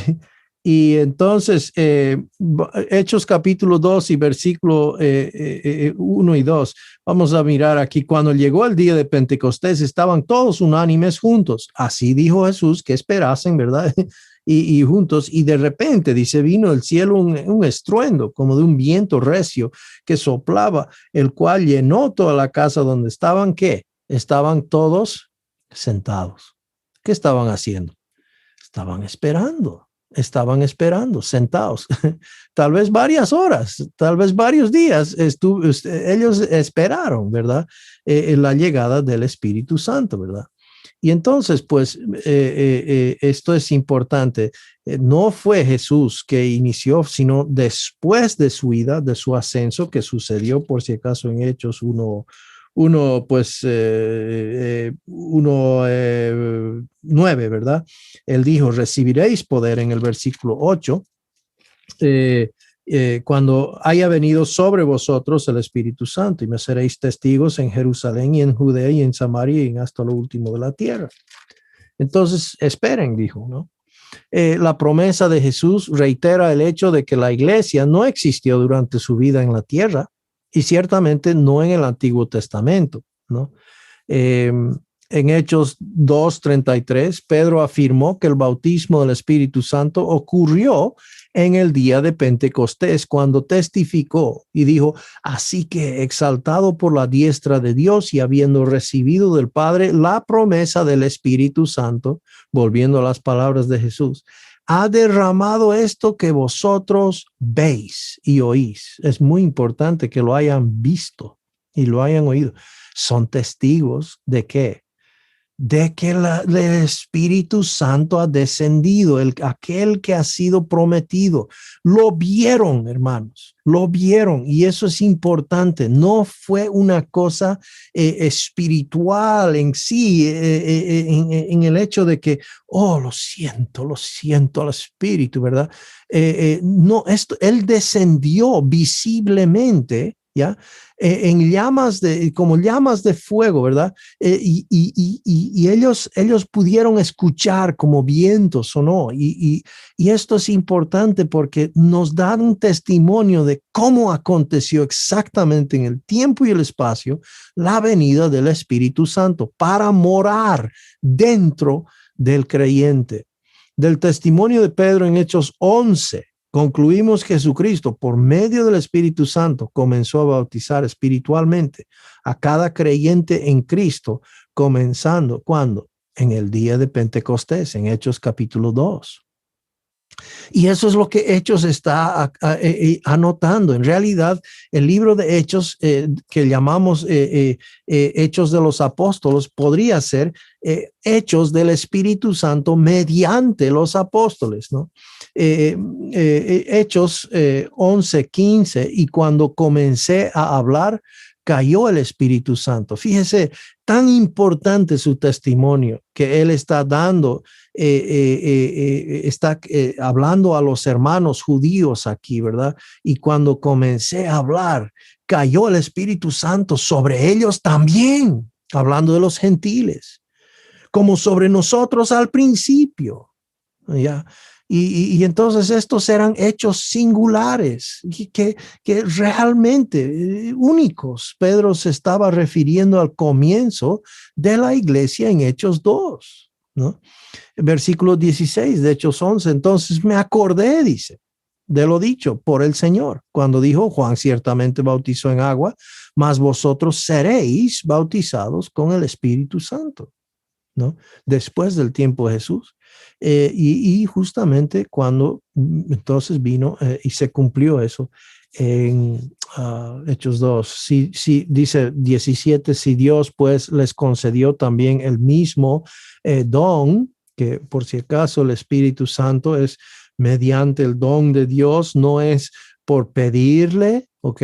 entonces Hechos capítulo 2 y versículo 1 y 2, vamos a mirar aquí, cuando llegó el día de Pentecostés, estaban todos unánimes juntos, así dijo Jesús que esperasen, ¿verdad? Y juntos, y de repente, dice, vino del cielo un estruendo como de un viento recio que soplaba, el cual llenó toda la casa donde estaban, ¿qué? Estaban todos sentados. ¿Qué estaban haciendo? Estaban esperando, sentados. Tal vez varias horas, tal vez varios días. Ellos esperaron, ¿verdad? La llegada del Espíritu Santo, ¿verdad? Y entonces, pues, esto es importante. No fue Jesús que inició, sino después de su ida, de su ascenso, que sucedió, por si acaso, en Hechos 9, ¿verdad? Él dijo, recibiréis poder en el versículo 8, cuando haya venido sobre vosotros el Espíritu Santo, y me seréis testigos en Jerusalén y en Judea y en Samaria y hasta lo último de la tierra. Entonces, esperen, dijo, ¿no? La promesa de Jesús reitera el hecho de que la iglesia no existió durante su vida en la tierra, y ciertamente no en el Antiguo Testamento, ¿no? En Hechos 2:33, Pedro afirmó que el bautismo del Espíritu Santo ocurrió en el día de Pentecostés, cuando testificó y dijo, así que exaltado por la diestra de Dios y habiendo recibido del Padre la promesa del Espíritu Santo, volviendo a las palabras de Jesús, ha derramado esto que vosotros veis y oís. Es muy importante que lo hayan visto y lo hayan oído. Son testigos de qué? De que el Espíritu Santo ha descendido, aquel que ha sido prometido. Lo vieron, hermanos, lo vieron, y eso es importante. No fue una cosa espiritual en sí, en el hecho de que, oh, lo siento al Espíritu, ¿verdad? No, él descendió visiblemente, ¿ya? En llamas como llamas de fuego, ¿verdad? Y ellos pudieron escuchar como viento sonó. Y esto es importante porque nos da un testimonio de cómo aconteció exactamente en el tiempo y el espacio la venida del Espíritu Santo para morar dentro del creyente. Del testimonio de Pedro en Hechos 11, concluimos que Jesucristo, por medio del Espíritu Santo, comenzó a bautizar espiritualmente a cada creyente en Cristo, comenzando, ¿cuándo? En el día de Pentecostés, en Hechos capítulo 2. Y eso es lo que Hechos está anotando. En realidad, el libro de Hechos, que llamamos Hechos de los Apóstoles, podría ser Hechos del Espíritu Santo mediante los apóstoles, ¿no? Hechos 11, 15, y cuando comencé a hablar, cayó el Espíritu Santo. Fíjese, tan importante su testimonio que él está dando, está hablando a los hermanos judíos aquí, ¿verdad? Y cuando comencé a hablar, cayó el Espíritu Santo sobre ellos también, hablando de los gentiles, como sobre nosotros al principio, ¿ya? Y entonces estos eran hechos singulares que realmente únicos. Pedro se estaba refiriendo al comienzo de la iglesia en Hechos 2, ¿no? Versículo 16 de Hechos 11. Entonces me acordé, dice, de lo dicho por el Señor, cuando dijo: Juan ciertamente bautizó en agua, mas vosotros seréis bautizados con el Espíritu Santo, ¿no? Después del tiempo de Jesús. Y justamente cuando entonces vino y se cumplió eso en Hechos 2. Si dice 17, si Dios pues les concedió también el mismo don, que por si acaso el Espíritu Santo es mediante el don de Dios, no es por pedirle, ¿ok?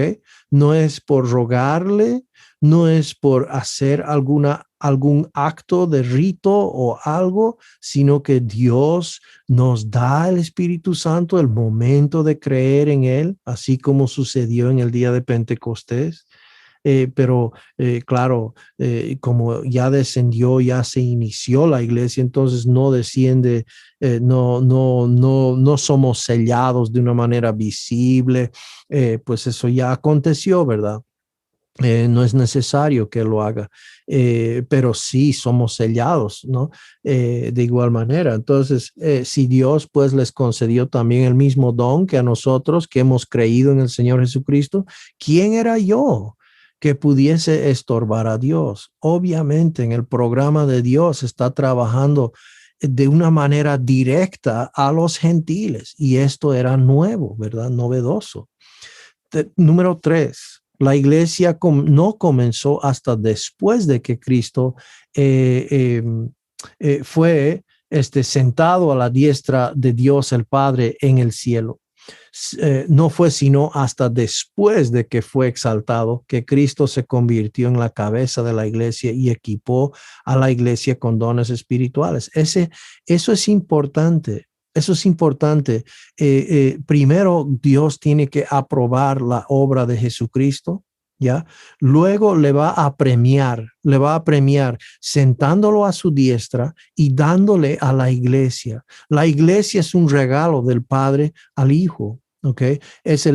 No es por rogarle, no es por hacer algún acto de rito o algo, sino que Dios nos da el Espíritu Santo el momento de creer en él, así como sucedió en el día de Pentecostés. Pero claro, como ya descendió, ya se inició la iglesia, entonces no desciende, no somos sellados de una manera visible, pues eso ya aconteció, ¿verdad? No es necesario que lo haga, pero sí somos sellados, ¿no? De igual manera. Entonces, si Dios pues les concedió también el mismo don que a nosotros que hemos creído en el Señor Jesucristo, ¿quién era yo que pudiese estorbar a Dios? Obviamente en el programa de Dios está trabajando de una manera directa a los gentiles, y esto era nuevo, ¿verdad? Novedoso. Número 3. La iglesia no comenzó hasta después de que Cristo fue sentado a la diestra de Dios el Padre en el cielo. No fue sino hasta después de que fue exaltado que Cristo se convirtió en la cabeza de la iglesia y equipó a la iglesia con dones espirituales. Eso es importante. Eso es importante. Primero, Dios tiene que aprobar la obra de Jesucristo, ¿ya? Luego le va a premiar sentándolo a su diestra y dándole a la iglesia. La iglesia es un regalo del Padre al Hijo. Okay. Es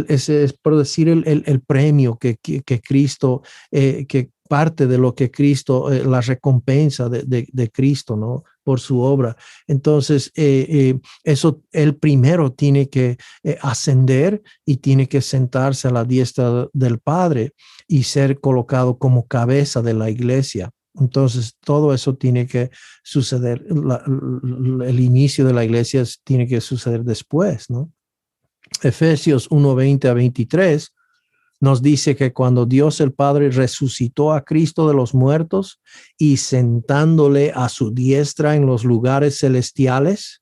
por decir el premio que Cristo, que parte de lo que Cristo, la recompensa de Cristo, ¿no? Por su obra. Entonces, eso él primero tiene que ascender y tiene que sentarse a la diestra del Padre y ser colocado como cabeza de la iglesia. Entonces, todo eso tiene que suceder, el inicio de la iglesia tiene que suceder después, ¿no? Efesios 1:20-23 nos dice que cuando Dios el Padre resucitó a Cristo de los muertos y sentándole a su diestra en los lugares celestiales,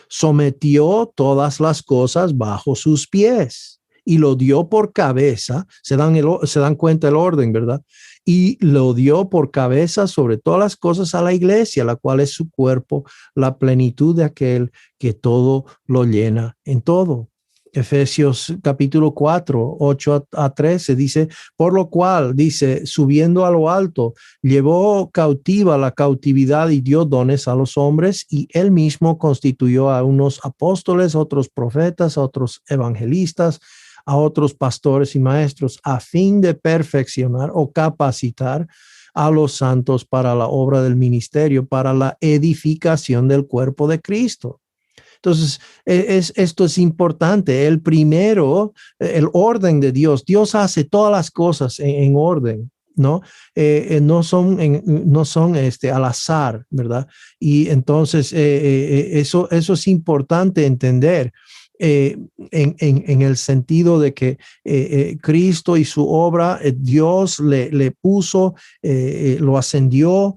sometió todas las cosas bajo sus pies y lo dio por cabeza. Se dan cuenta el orden, ¿verdad? Y lo dio por cabeza sobre todas las cosas a la iglesia, la cual es su cuerpo, la plenitud de aquel que todo lo llena en todo. Efesios capítulo 4, 8-13 dice, por lo cual, dice, subiendo a lo alto, llevó cautiva la cautividad y dio dones a los hombres, y él mismo constituyó a unos apóstoles, a otros profetas, a otros evangelistas, a otros pastores y maestros, a fin de perfeccionar o capacitar a los santos para la obra del ministerio, para la edificación del cuerpo de Cristo. Entonces, esto es importante. El primero, el orden de Dios. Dios hace todas las cosas en orden, ¿no? No son al azar, ¿verdad? Y entonces, eso es importante entender. En el sentido de que Cristo y su obra, Dios le puso, lo ascendió,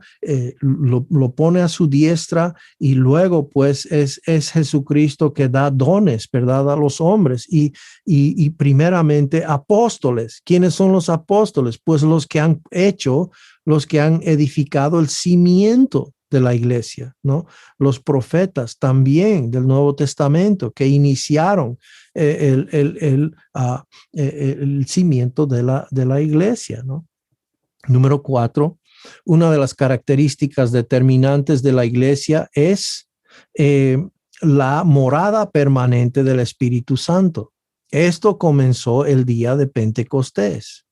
lo pone a su diestra, y luego pues es Jesucristo que da dones, ¿verdad?, a los hombres, y primeramente apóstoles. ¿Quiénes son los apóstoles? Pues los que han edificado el cimiento de la iglesia, ¿no? Los profetas también del Nuevo Testamento que iniciaron el cimiento de la iglesia, ¿no? Número 4, una de las características determinantes de la iglesia es la morada permanente del Espíritu Santo. Esto comenzó el día de Pentecostés.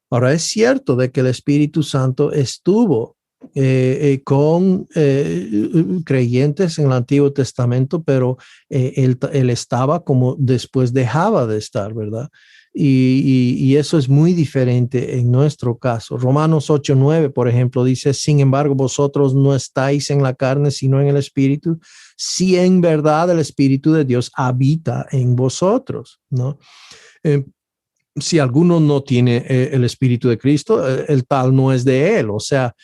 Ahora, es cierto de que el Espíritu Santo estuvo con creyentes en el Antiguo Testamento, pero él estaba como después dejaba de estar, ¿verdad? Y eso es muy diferente en nuestro caso. Romanos 8:9, por ejemplo, dice, sin embargo, vosotros no estáis en la carne, sino en el Espíritu, si en verdad el Espíritu de Dios habita en vosotros, ¿no? Si alguno no tiene el Espíritu de Cristo, el tal no es de él. O sea,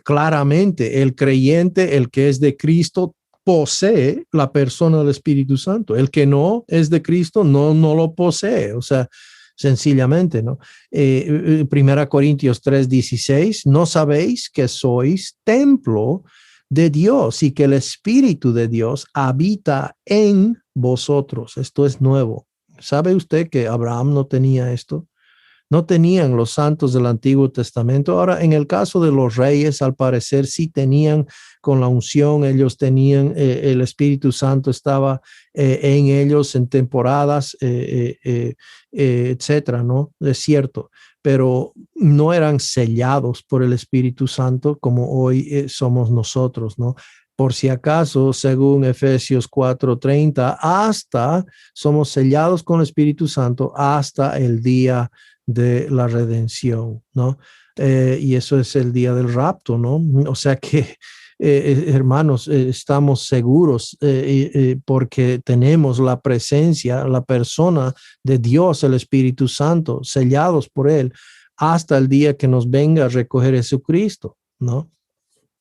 claramente el creyente, el que es de Cristo, posee la persona del Espíritu Santo. El que no es de Cristo no lo posee. O sea, sencillamente, ¿no? 1 Corintios 3:16, ¿no sabéis que sois templo de Dios y que el Espíritu de Dios habita en vosotros? Esto es nuevo. ¿Sabe usted que Abraham no tenía esto? No tenían los santos del Antiguo Testamento. Ahora, en el caso de los reyes, al parecer sí tenían con la unción, ellos tenían, el Espíritu Santo estaba en ellos en temporadas, etcétera, ¿no? Es cierto, pero no eran sellados por el Espíritu Santo como hoy somos nosotros, ¿no? Por si acaso, según Efesios 4:30, hasta somos sellados con el Espíritu Santo hasta el día de la redención, ¿no? Y eso es el día del rapto, ¿no? O sea que, hermanos, estamos seguros porque tenemos la presencia, la persona de Dios, el Espíritu Santo, sellados por él hasta el día que nos venga a recoger Jesucristo, ¿no?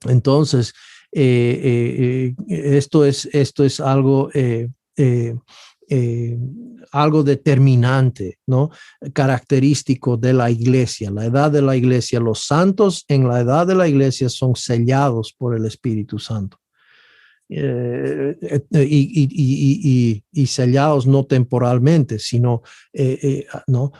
Entonces, esto es algo, algo determinante, ¿no? Característico de la iglesia, la edad de la iglesia. Los santos en la edad de la iglesia son sellados por el Espíritu Santo. Y sellados no temporalmente, sino no,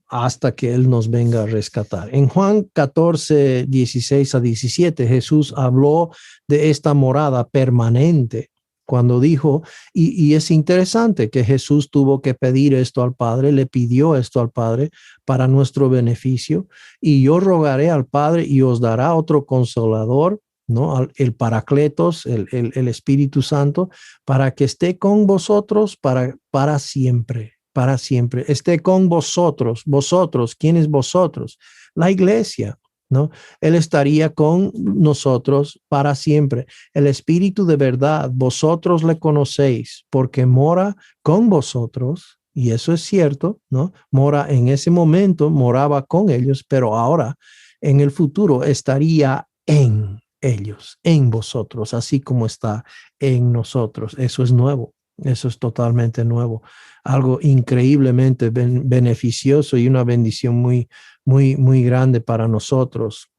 hasta que Él nos venga a rescatar. En Juan 14:16-17, Jesús habló de esta morada permanente cuando dijo, y es interesante que Jesús tuvo que pedir esto al Padre, le pidió esto al Padre para nuestro beneficio, y yo rogaré al Padre y os dará otro consolador, ¿no? El Paracletos, el Espíritu Santo, para que esté con vosotros para siempre. para siempre. Esté con vosotros. Vosotros, ¿quién es vosotros? La iglesia, ¿no? Él estaría con nosotros para siempre. El Espíritu de verdad, vosotros le conocéis porque mora con vosotros. Y eso es cierto, ¿no? Mora en ese momento, moraba con ellos, pero ahora en el futuro estaría en ellos, en vosotros, así como está en nosotros. Eso es nuevo, eso es totalmente nuevo, algo increíblemente beneficioso y una bendición muy, muy, muy grande para nosotros.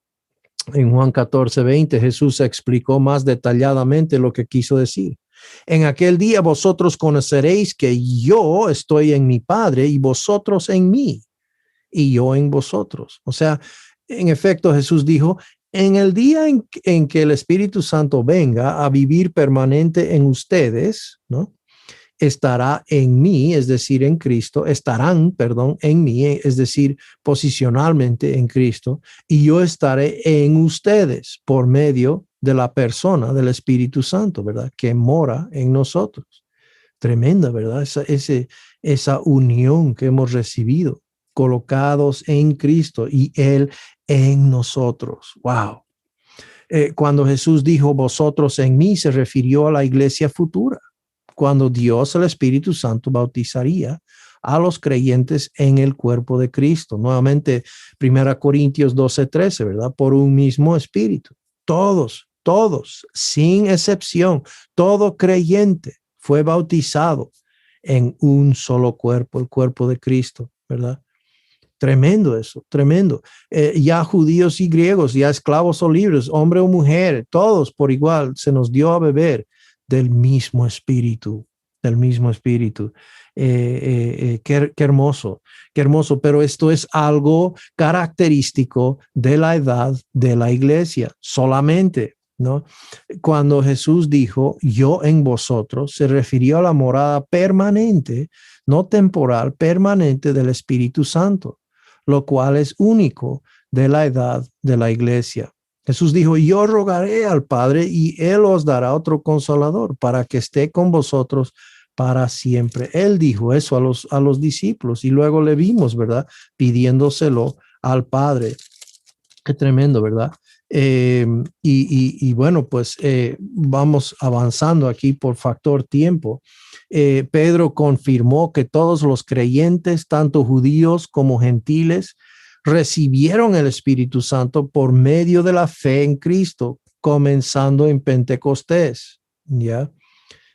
En Juan 14:20, Jesús explicó más detalladamente lo que quiso decir. En aquel día vosotros conoceréis que yo estoy en mi Padre y vosotros en mí y yo en vosotros. O sea, en efecto, Jesús dijo, en el día en que el Espíritu Santo venga a vivir permanente en ustedes, ¿no? Estará en mí, es decir, en Cristo, estarán, perdón, en mí, es decir, posicionalmente en Cristo, y yo estaré en ustedes por medio de la persona del Espíritu Santo, ¿verdad? Que mora en nosotros. Tremenda, ¿verdad? Esa unión que hemos recibido, colocados en Cristo y Él en nosotros. Wow. Cuando Jesús dijo vosotros en mí, se refirió a la iglesia futura, cuando Dios, el Espíritu Santo, bautizaría a los creyentes en el cuerpo de Cristo. Nuevamente, 1 Corintios 12:13, ¿verdad? Por un mismo Espíritu. Todos, sin excepción, todo creyente fue bautizado en un solo cuerpo, el cuerpo de Cristo, ¿verdad? Tremendo eso, tremendo. Ya judíos y griegos, ya esclavos o libres, hombre o mujer, todos por igual se nos dio a beber del mismo espíritu, del mismo espíritu. Qué hermoso, qué hermoso, pero esto es algo característico de la edad de la iglesia, solamente, ¿no? Cuando Jesús dijo, yo en vosotros, se refirió a la morada permanente, no temporal, permanente del Espíritu Santo, lo cual es único de la edad de la iglesia. Jesús dijo, yo rogaré al Padre y Él os dará otro consolador para que esté con vosotros para siempre. Él dijo eso a los discípulos y luego le vimos, ¿verdad? Pidiéndoselo al Padre. Qué tremendo, ¿verdad? Y bueno, pues vamos avanzando aquí por factor tiempo. Pedro confirmó que todos los creyentes, tanto judíos como gentiles, recibieron el Espíritu Santo por medio de la fe en Cristo, comenzando en Pentecostés. ¿Ya?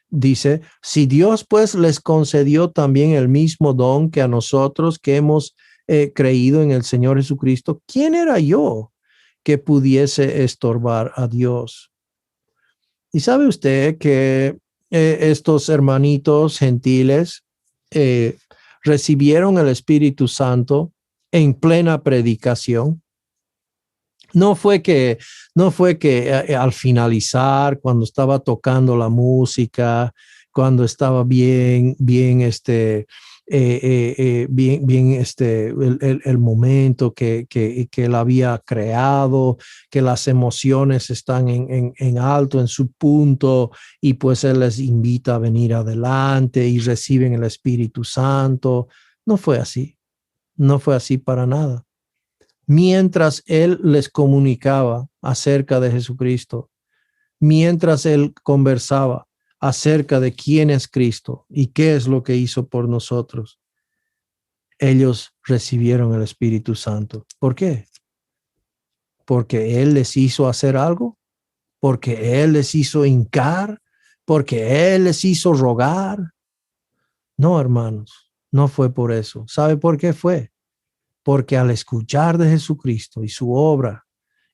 Dice, si Dios pues les concedió también el mismo don que a nosotros que hemos creído en el Señor Jesucristo, ¿quién era yo que pudiese estorbar a Dios? Y sabe usted que estos hermanitos gentiles eh, recibieron el Espíritu Santo en plena predicación. No fue que al finalizar, cuando estaba tocando la música, cuando estaba el momento que él había creado, que las emociones están en alto, en su punto, y pues él les invita a venir adelante y reciben el Espíritu Santo. No fue así, no fue así para nada. Mientras él les comunicaba acerca de Jesucristo, mientras él conversaba acerca de quién es Cristo y qué es lo que hizo por nosotros, ellos recibieron el Espíritu Santo. ¿Por qué? Porque él les hizo hacer algo, porque él les hizo hincar, porque él les hizo rogar. No, hermanos, no fue por eso. ¿Sabe por qué fue? Porque al escuchar de Jesucristo y su obra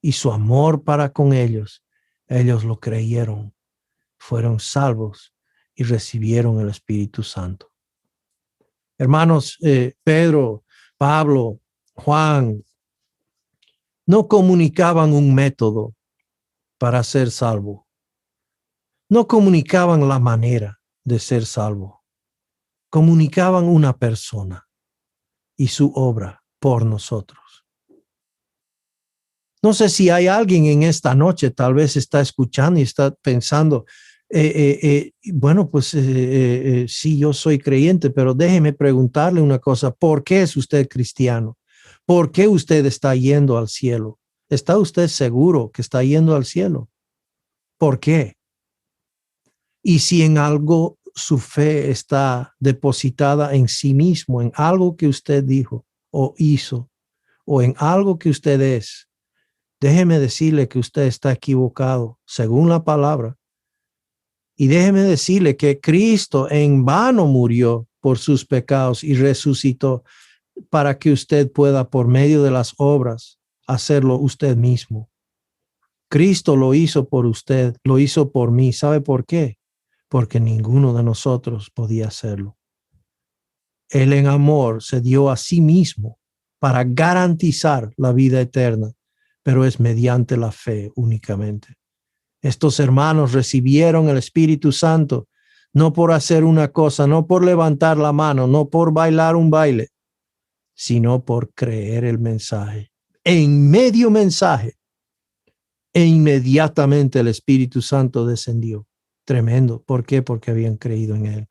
y su amor para con ellos, ellos lo creyeron, fueron salvos y recibieron el Espíritu Santo. Hermanos, Pedro, Pablo, Juan, no comunicaban un método para ser salvo. No comunicaban la manera de ser salvo. Comunicaban una persona y su obra por nosotros. No sé si hay alguien en esta noche, tal vez está escuchando y está pensando, Bueno, pues sí, yo soy creyente, pero déjeme preguntarle una cosa. ¿Por qué es usted cristiano? ¿Por qué usted está yendo al cielo? ¿Está usted seguro que está yendo al cielo? ¿Por qué? Y si en algo su fe está depositada en sí mismo, en algo que usted dijo o hizo, o en algo que usted es, déjeme decirle que usted está equivocado según la palabra. Y déjeme decirle que Cristo en vano murió por sus pecados y resucitó para que usted pueda, por medio de las obras, hacerlo usted mismo. Cristo lo hizo por usted, lo hizo por mí. ¿Sabe por qué? Porque ninguno de nosotros podía hacerlo. Él en amor se dio a sí mismo para garantizar la vida eterna, pero es mediante la fe únicamente. Estos hermanos recibieron el Espíritu Santo no por hacer una cosa, no por levantar la mano, no por bailar un baile, sino por creer el mensaje. En medio mensaje, e inmediatamente el Espíritu Santo descendió. Tremendo. ¿Por qué? Porque habían creído en él.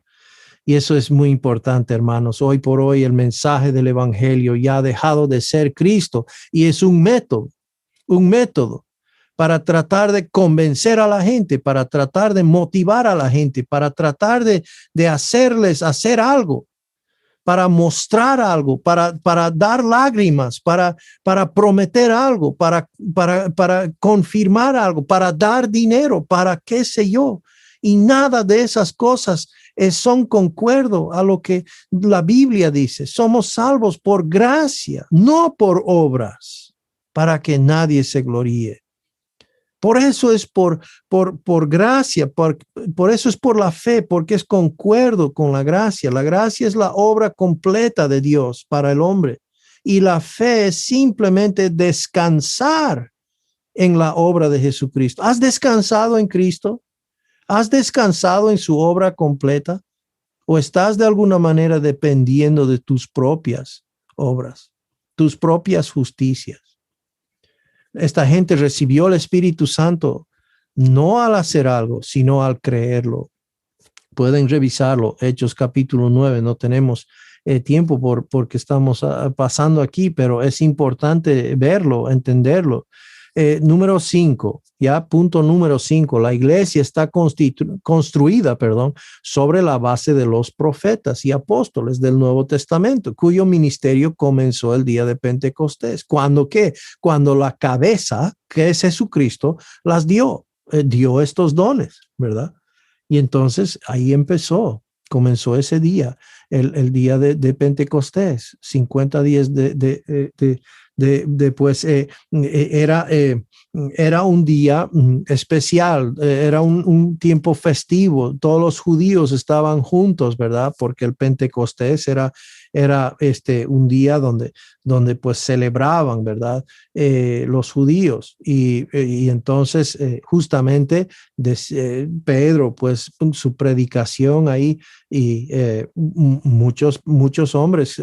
Y eso es muy importante, hermanos. Hoy por hoy el mensaje del Evangelio ya ha dejado de ser Cristo y es un método para tratar de convencer a la gente, para tratar de motivar a la gente, para tratar de hacerles hacer algo, para mostrar algo, para dar lágrimas, para prometer algo, para confirmar algo, para dar dinero, para qué sé yo. Y nada de esas cosas son concuerdo a lo que la Biblia dice. Somos salvos por gracia, no por obras, para que nadie se gloríe. Por eso es por gracia, por eso es por la fe, porque es concuerdo con la gracia. La gracia es la obra completa de Dios para el hombre. Y la fe es simplemente descansar en la obra de Jesucristo. ¿Has descansado en Cristo? ¿Has descansado en su obra completa? ¿O estás de alguna manera dependiendo de tus propias obras, tus propias justicias? Esta gente recibió el Espíritu Santo no al hacer algo, sino al creerlo. Pueden revisarlo, Hechos capítulo 9. No tenemos tiempo porque estamos pasando aquí, pero es importante verlo, entenderlo. Número 5, ya punto número 5, la iglesia está construida, sobre la base de los profetas y apóstoles del Nuevo Testamento, cuyo ministerio comenzó el día de Pentecostés. ¿Cuándo qué? Cuando la cabeza, que es Jesucristo, las dio estos dones, ¿verdad? Y entonces ahí comenzó ese día, el día de Pentecostés, 50 días después, era un día especial, era un tiempo festivo. Todos los judíos estaban juntos, ¿verdad? Porque el Pentecostés era un día donde pues celebraban, ¿verdad? Los judíos. Y entonces justamente Pedro, pues su predicación ahí, y muchos hombres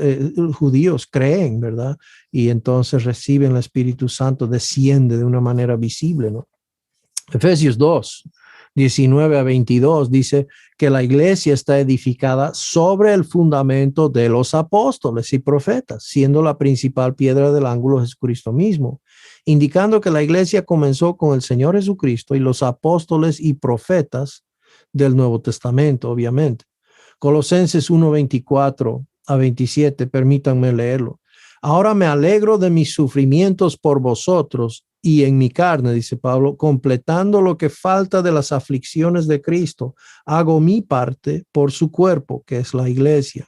judíos creen, ¿verdad? Y entonces reciben el Espíritu Santo, desciende de una manera visible, ¿no? Efesios 2, 19 a 22 dice que la iglesia está edificada sobre el fundamento de los apóstoles y profetas, siendo la principal piedra del ángulo Jesucristo mismo, indicando que la iglesia comenzó con el Señor Jesucristo y los apóstoles y profetas del Nuevo Testamento, obviamente. Colosenses 1, 24 a 27, permítanme leerlo. Ahora me alegro de mis sufrimientos por vosotros y en mi carne, dice Pablo, completando lo que falta de las aflicciones de Cristo, hago mi parte por su cuerpo, que es la iglesia,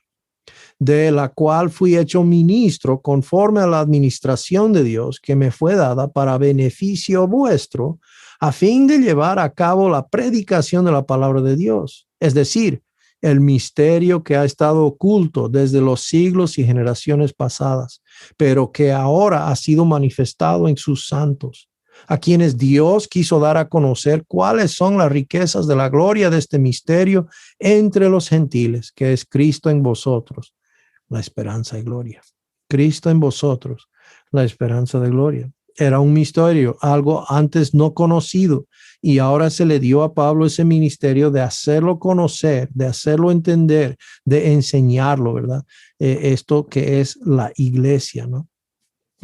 de la cual fui hecho ministro conforme a la administración de Dios que me fue dada para beneficio vuestro, a fin de llevar a cabo la predicación de la palabra de Dios, es decir, el misterio que ha estado oculto desde los siglos y generaciones pasadas, pero que ahora ha sido manifestado en sus santos, a quienes Dios quiso dar a conocer cuáles son las riquezas de la gloria de este misterio entre los gentiles, que es Cristo en vosotros, la esperanza y gloria. Cristo en vosotros, la esperanza de gloria. era un misterio, algo antes no conocido. Y ahora se le dio a Pablo ese ministerio de hacerlo conocer, de hacerlo entender, de enseñarlo, ¿verdad? Esto que es la iglesia, ¿no?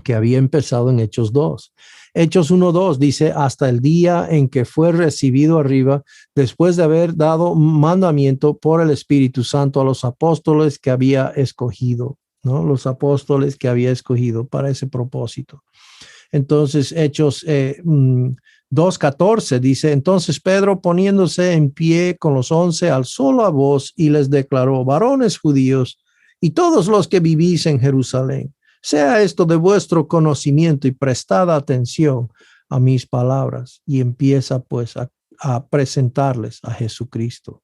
Que había empezado en Hechos 2. Hechos 1:2 dice, hasta el día en que fue recibido arriba, después de haber dado mandamiento por el Espíritu Santo a los apóstoles que había escogido, ¿no? Los apóstoles que había escogido para ese propósito. Entonces, Hechos 2:14 dice, entonces Pedro, poniéndose en pie con los 11, alzó la voz y les declaró, varones judíos y todos los que vivís en Jerusalén, sea esto de vuestro conocimiento y prestad atención a mis palabras. Y empieza pues a presentarles a Jesucristo.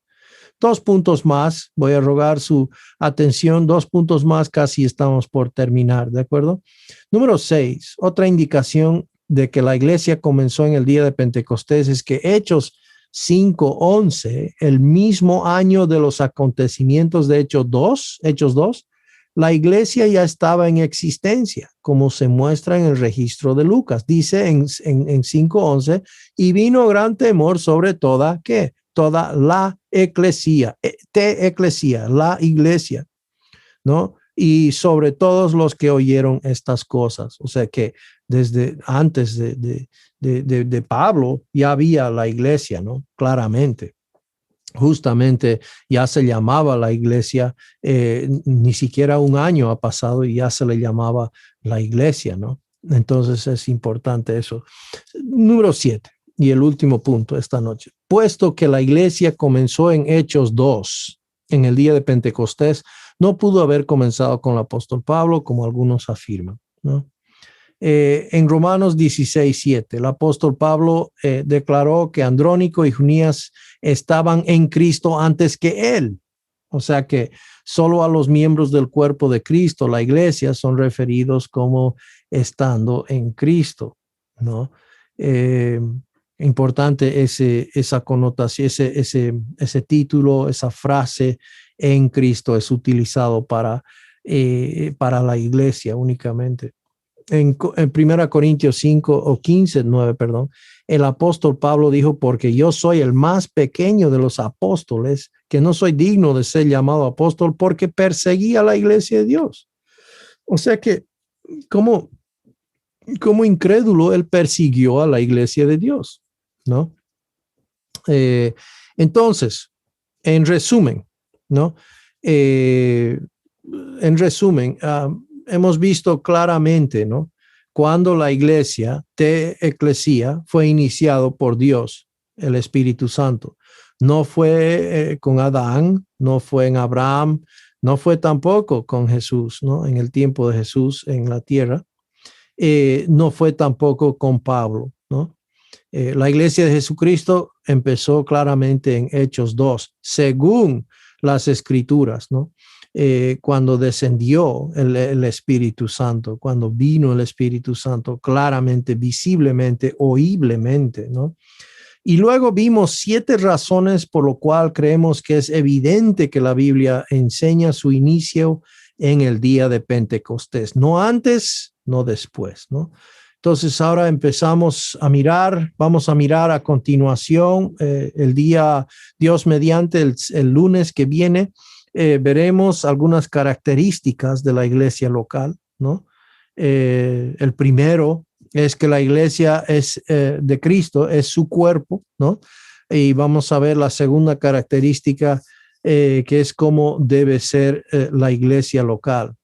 2 puntos más, voy a rogar su atención, 2 puntos más, casi estamos por terminar, ¿de acuerdo? Número 6, otra indicación de que la iglesia comenzó en el día de Pentecostés es que Hechos 5:11, el mismo año de los acontecimientos de Hechos 2, la iglesia ya estaba en existencia, como se muestra en el registro de Lucas. Dice en 5:11, y vino gran temor sobre toda, ¿qué? Toda la eclesía, la iglesia, ¿no? Y sobre todos los que oyeron estas cosas. O sea que desde antes de Pablo ya había la iglesia, ¿no? Claramente. Justamente ya se llamaba la iglesia, ni siquiera un año ha pasado y ya se le llamaba la iglesia, ¿no? Entonces es importante eso. Número 7 y el último punto esta noche. Puesto que la iglesia comenzó en Hechos 2, en el día de Pentecostés, no pudo haber comenzado con el apóstol Pablo, como algunos afirman, ¿no? En Romanos 16:7, el apóstol Pablo declaró que Andrónico y Junías estaban en Cristo antes que él. O sea que solo a los miembros del cuerpo de Cristo, la iglesia, son referidos como estando en Cristo, ¿no? Importante esa connotación, ese título, esa frase, en Cristo, es utilizado para la iglesia únicamente. En 1 Corintios 9, el apóstol Pablo dijo, porque yo soy el más pequeño de los apóstoles, que no soy digno de ser llamado apóstol porque perseguí a la iglesia de Dios. O sea que como incrédulo, él persiguió a la iglesia de Dios, ¿no? Entonces, en resumen, ¿no? Hemos visto claramente, ¿no? Cuando la iglesia, eclesía, fue iniciado por Dios, el Espíritu Santo. No fue con Adán, no fue en Abraham, no fue tampoco con Jesús, ¿no? En el tiempo de Jesús en la tierra. No fue tampoco con Pablo, ¿no? La iglesia de Jesucristo empezó claramente en Hechos 2, según las escrituras, ¿no? Cuando descendió el Espíritu Santo, cuando vino el Espíritu Santo, claramente, visiblemente, oíblemente, ¿no? Y luego vimos 7 razones por lo cual creemos que es evidente que la Biblia enseña su inicio en el día de Pentecostés, no antes, no después, ¿no? Entonces ahora vamos a mirar a continuación el día, Dios mediante, el lunes que viene, veremos algunas características de la iglesia local, ¿no? El primero es que la iglesia es de Cristo, es su cuerpo, ¿no? Y vamos a ver la segunda característica, que es cómo debe ser la iglesia local.